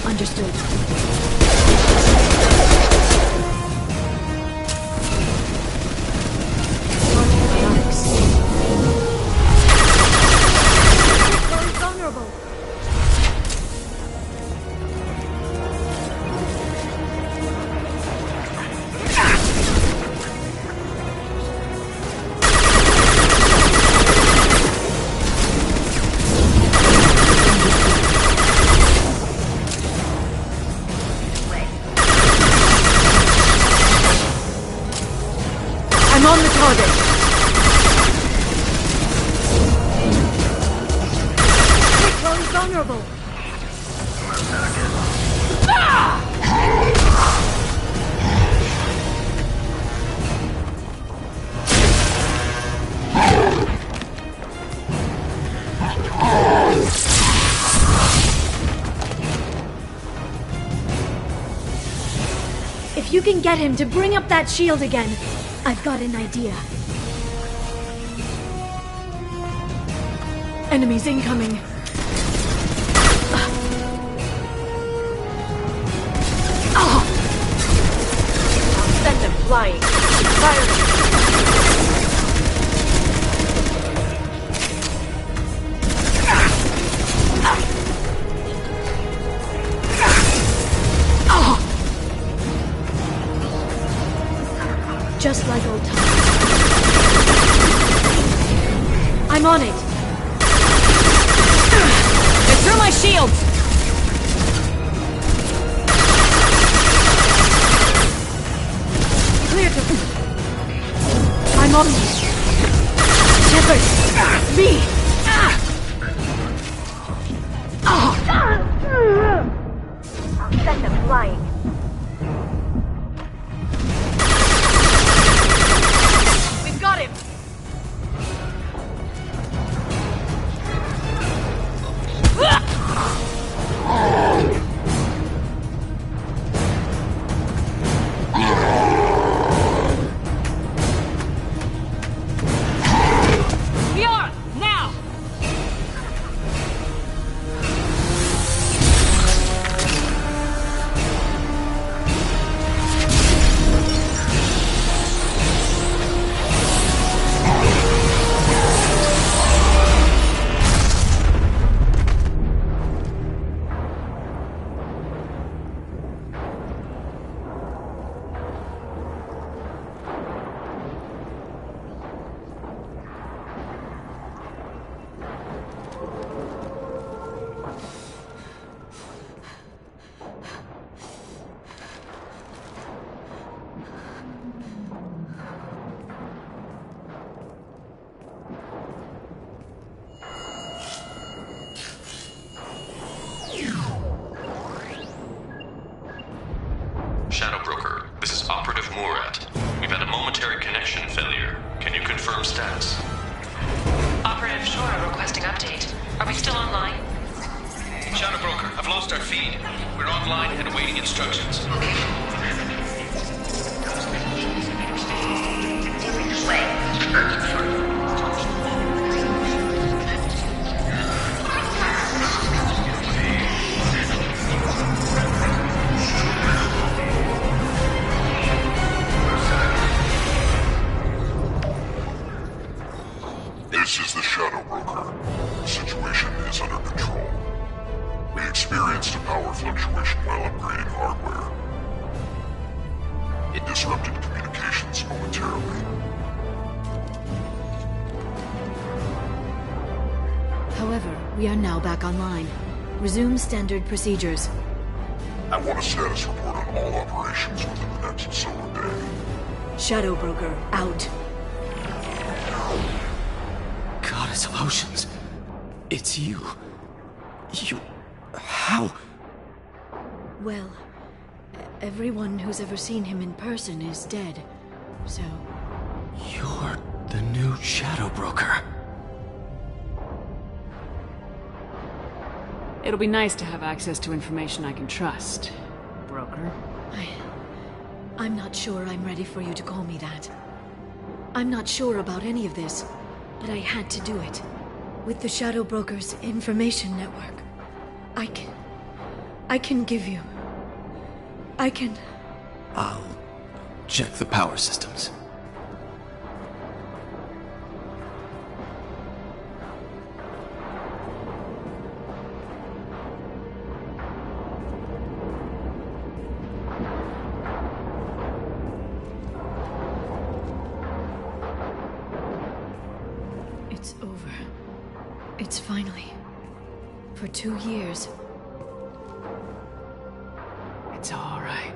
Understood. Vulnerable. I'm on the target. Chloe's vulnerable. If you can get him to bring up that shield again, I've got an idea. Enemies incoming. I'll send them flying. Fire! Just like old times. I'm on it. Get through my shields! Clear to... I'm on it. Shepard! Me! I'll send them flying. Got him! with Murat. We've had a momentary connection failure. Can you confirm status? Operative Shora requesting update. Are we still online? Shadow Broker, I've lost our feed. We're online and awaiting instructions. This is the Shadow Broker. The situation is under control. We experienced a power fluctuation while upgrading hardware. It disrupted communications momentarily. However, we are now back online. Resume standard procedures. I want a status report on all operations within the next solar day. Shadow Broker, out. Goddess of Oceans. It's you. You... How? Well, everyone who's ever seen him in person is dead, so... You're the new Shadow Broker. It'll be nice to have access to information I can trust, Broker. I'm not sure I'm ready for you to call me that. I'm not sure about any of this, but I had to do it. With the Shadow Broker's information network, I can give you... I'll check the power systems. It's over. It's finally... For 2 years. It's all right.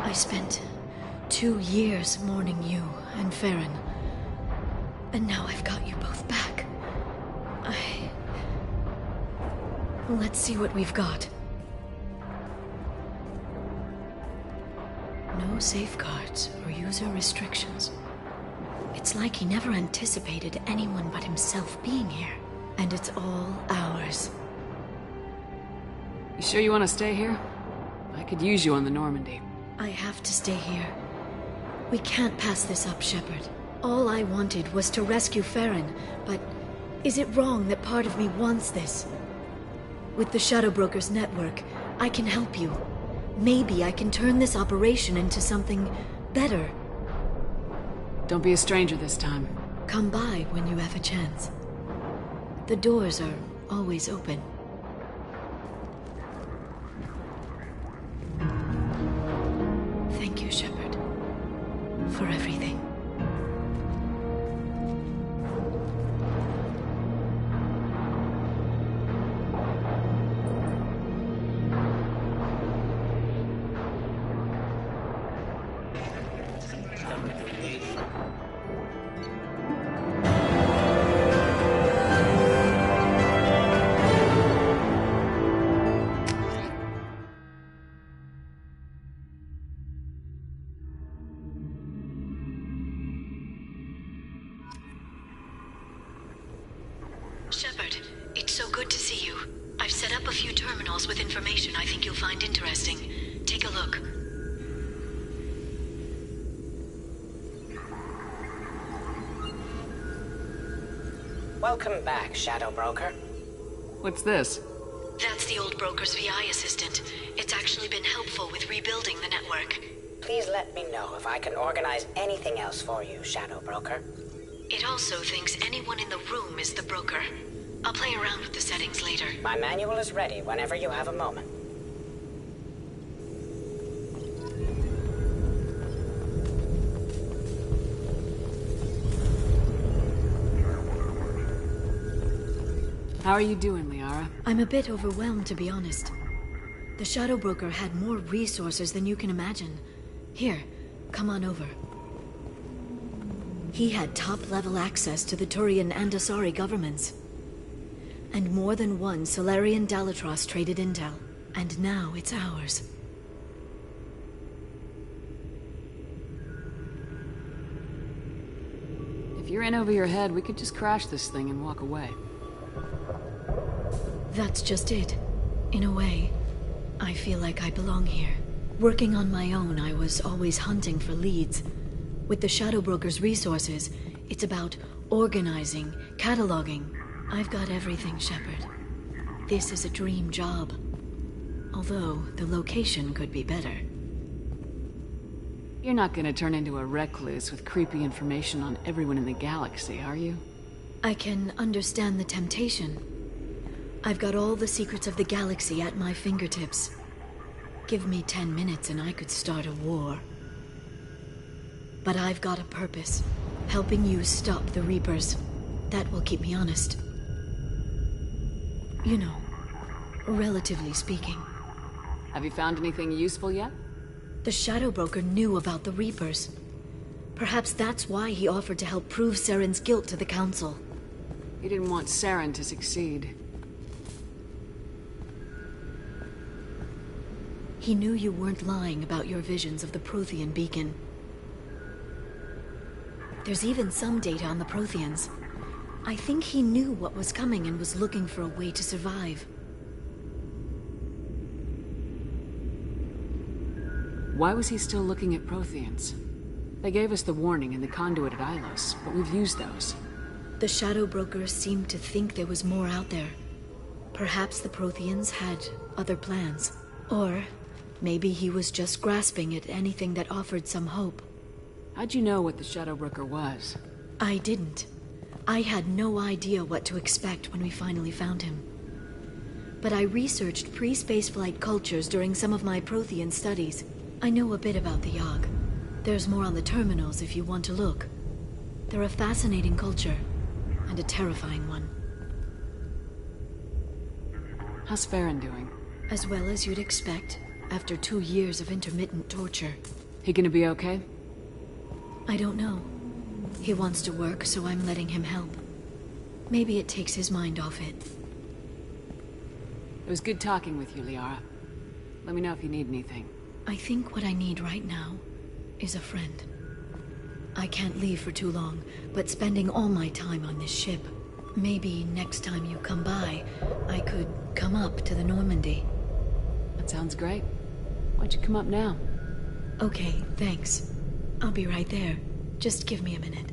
I spent 2 years mourning you and Farron. And now I've got you both back. Let's see what we've got. No safeguards or user restrictions. It's like he never anticipated anyone but himself being here. And it's all ours. You sure you want to stay here? I could use you on the Normandy. I have to stay here. We can't pass this up, Shepard. All I wanted was to rescue Farron, but is it wrong that part of me wants this? With the Shadow Broker's network, I can help you. Maybe I can turn this operation into something better. Don't be a stranger this time. Come by when you have a chance. The doors are always open. Thank you, Shepard, for everything. Shepard, it's so good to see you. I've set up a few terminals with information I think you'll find interesting. Take a look. Welcome back, Shadow Broker. What's this? That's the old broker's VI assistant. It's actually been helpful with rebuilding the network. Please let me know if I can organize anything else for you, Shadow Broker. It also thinks anyone in the room is the broker. I'll play around with the settings later. My manual is ready whenever you have a moment. How are you doing, Liara? I'm a bit overwhelmed, to be honest. The Shadow Broker had more resources than you can imagine. Here, come on over. He had top-level access to the Turian and Asari governments. And more than one Solarian Dalatrass traded intel. And now it's ours. If you're in over your head, we could just crash this thing and walk away. That's just it. In a way, I feel like I belong here. Working on my own, I was always hunting for leads. With the Shadow Broker's resources, it's about organizing, cataloging. I've got everything, Shepard. This is a dream job. Although, the location could be better. You're not gonna turn into a recluse with creepy information on everyone in the galaxy, are you? I can understand the temptation. I've got all the secrets of the galaxy at my fingertips. Give me 10 minutes and I could start a war. But I've got a purpose. Helping you stop the Reapers. That will keep me honest. You know, relatively speaking. Have you found anything useful yet? The Shadow Broker knew about the Reapers. Perhaps that's why he offered to help prove Saren's guilt to the Council. He didn't want Saren to succeed. He knew you weren't lying about your visions of the Prothean beacon. There's even some data on the Protheans. I think he knew what was coming and was looking for a way to survive. Why was he still looking at Protheans? They gave us the warning in the conduit at Ilos, but we've used those. The Shadow Broker seemed to think there was more out there. Perhaps the Protheans had other plans. Or maybe he was just grasping at anything that offered some hope. How'd you know what the Shadow Broker was? I didn't. I had no idea what to expect when we finally found him. But I researched pre-spaceflight cultures during some of my Prothean studies. I know a bit about the Yogg. There's more on the terminals if you want to look. They're a fascinating culture, and a terrifying one. How's Farron doing? As well as you'd expect, after 2 years of intermittent torture. He gonna be okay? I don't know. He wants to work, so I'm letting him help. Maybe it takes his mind off it. It was good talking with you, Liara. Let me know if you need anything. I think what I need right now is a friend. I can't leave for too long, but spending all my time on this ship. Maybe next time you come by, I could come up to the Normandy. That sounds great. Why'd you come up now? Okay, thanks. I'll be right there. Just give me a minute.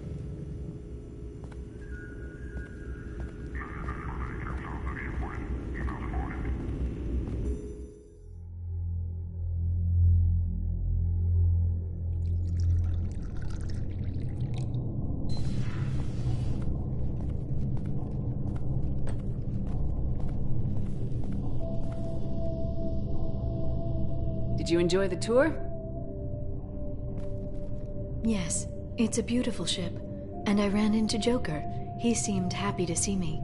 Did you enjoy the tour? Yes, it's a beautiful ship. And I ran into Joker. He seemed happy to see me.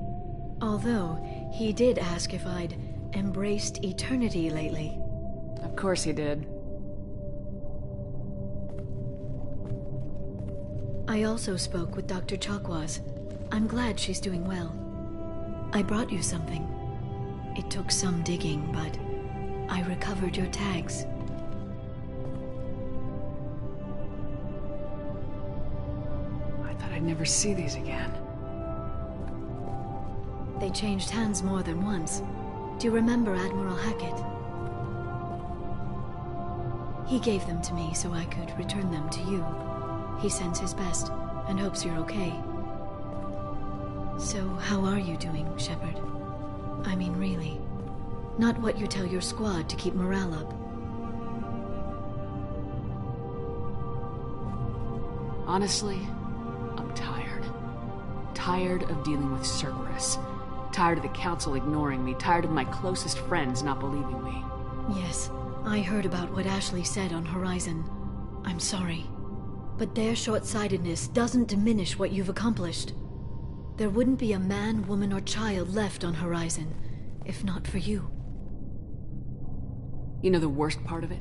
Although, he did ask if I'd embraced eternity lately. Of course he did. I also spoke with Dr. Chakwas. I'm glad she's doing well. I brought you something. It took some digging, but I recovered your tags. I thought I'd never see these again. They changed hands more than once. Do you remember Admiral Hackett? He gave them to me so I could return them to you. He sends his best and hopes you're okay. So, how are you doing, Shepard? I mean, really. Not what you tell your squad to keep morale up. Honestly, I'm tired. Tired of dealing with Cerberus. Tired of the Council ignoring me. Tired of my closest friends not believing me. Yes, I heard about what Ashley said on Horizon. I'm sorry. But their short-sightedness doesn't diminish what you've accomplished. There wouldn't be a man, woman, or child left on Horizon, if not for you. You know the worst part of it?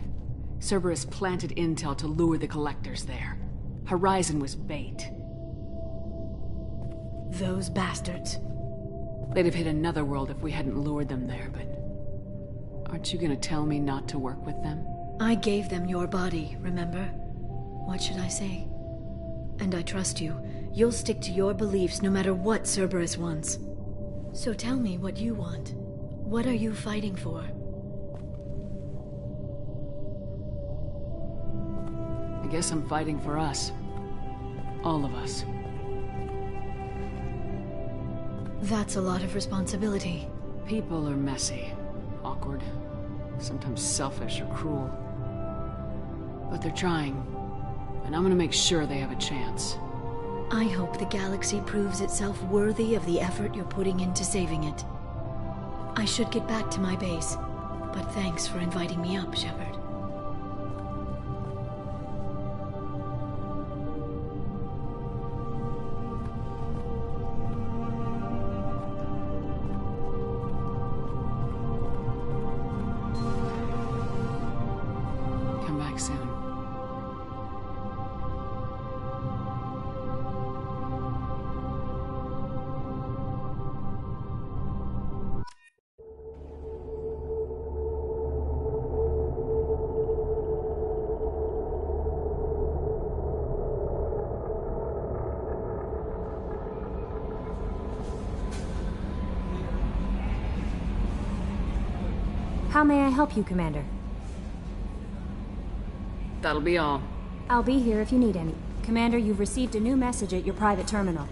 Cerberus planted intel to lure the Collectors there. Horizon was bait. Those bastards. They'd have hit another world if we hadn't lured them there, but... Aren't you gonna tell me not to work with them? I gave them your body, remember? What should I say? And I trust you. You'll stick to your beliefs no matter what Cerberus wants. So tell me what you want. What are you fighting for? I guess I'm fighting for us. All of us. That's a lot of responsibility. People are messy, awkward, sometimes selfish or cruel. But they're trying, and I'm gonna make sure they have a chance. I hope the galaxy proves itself worthy of the effort you're putting into saving it. I should get back to my base, but thanks for inviting me up, Shepard. Come back soon. How may I help you, Commander? That'll be all. I'll be here if you need any. Commander, you've received a new message at your private terminal.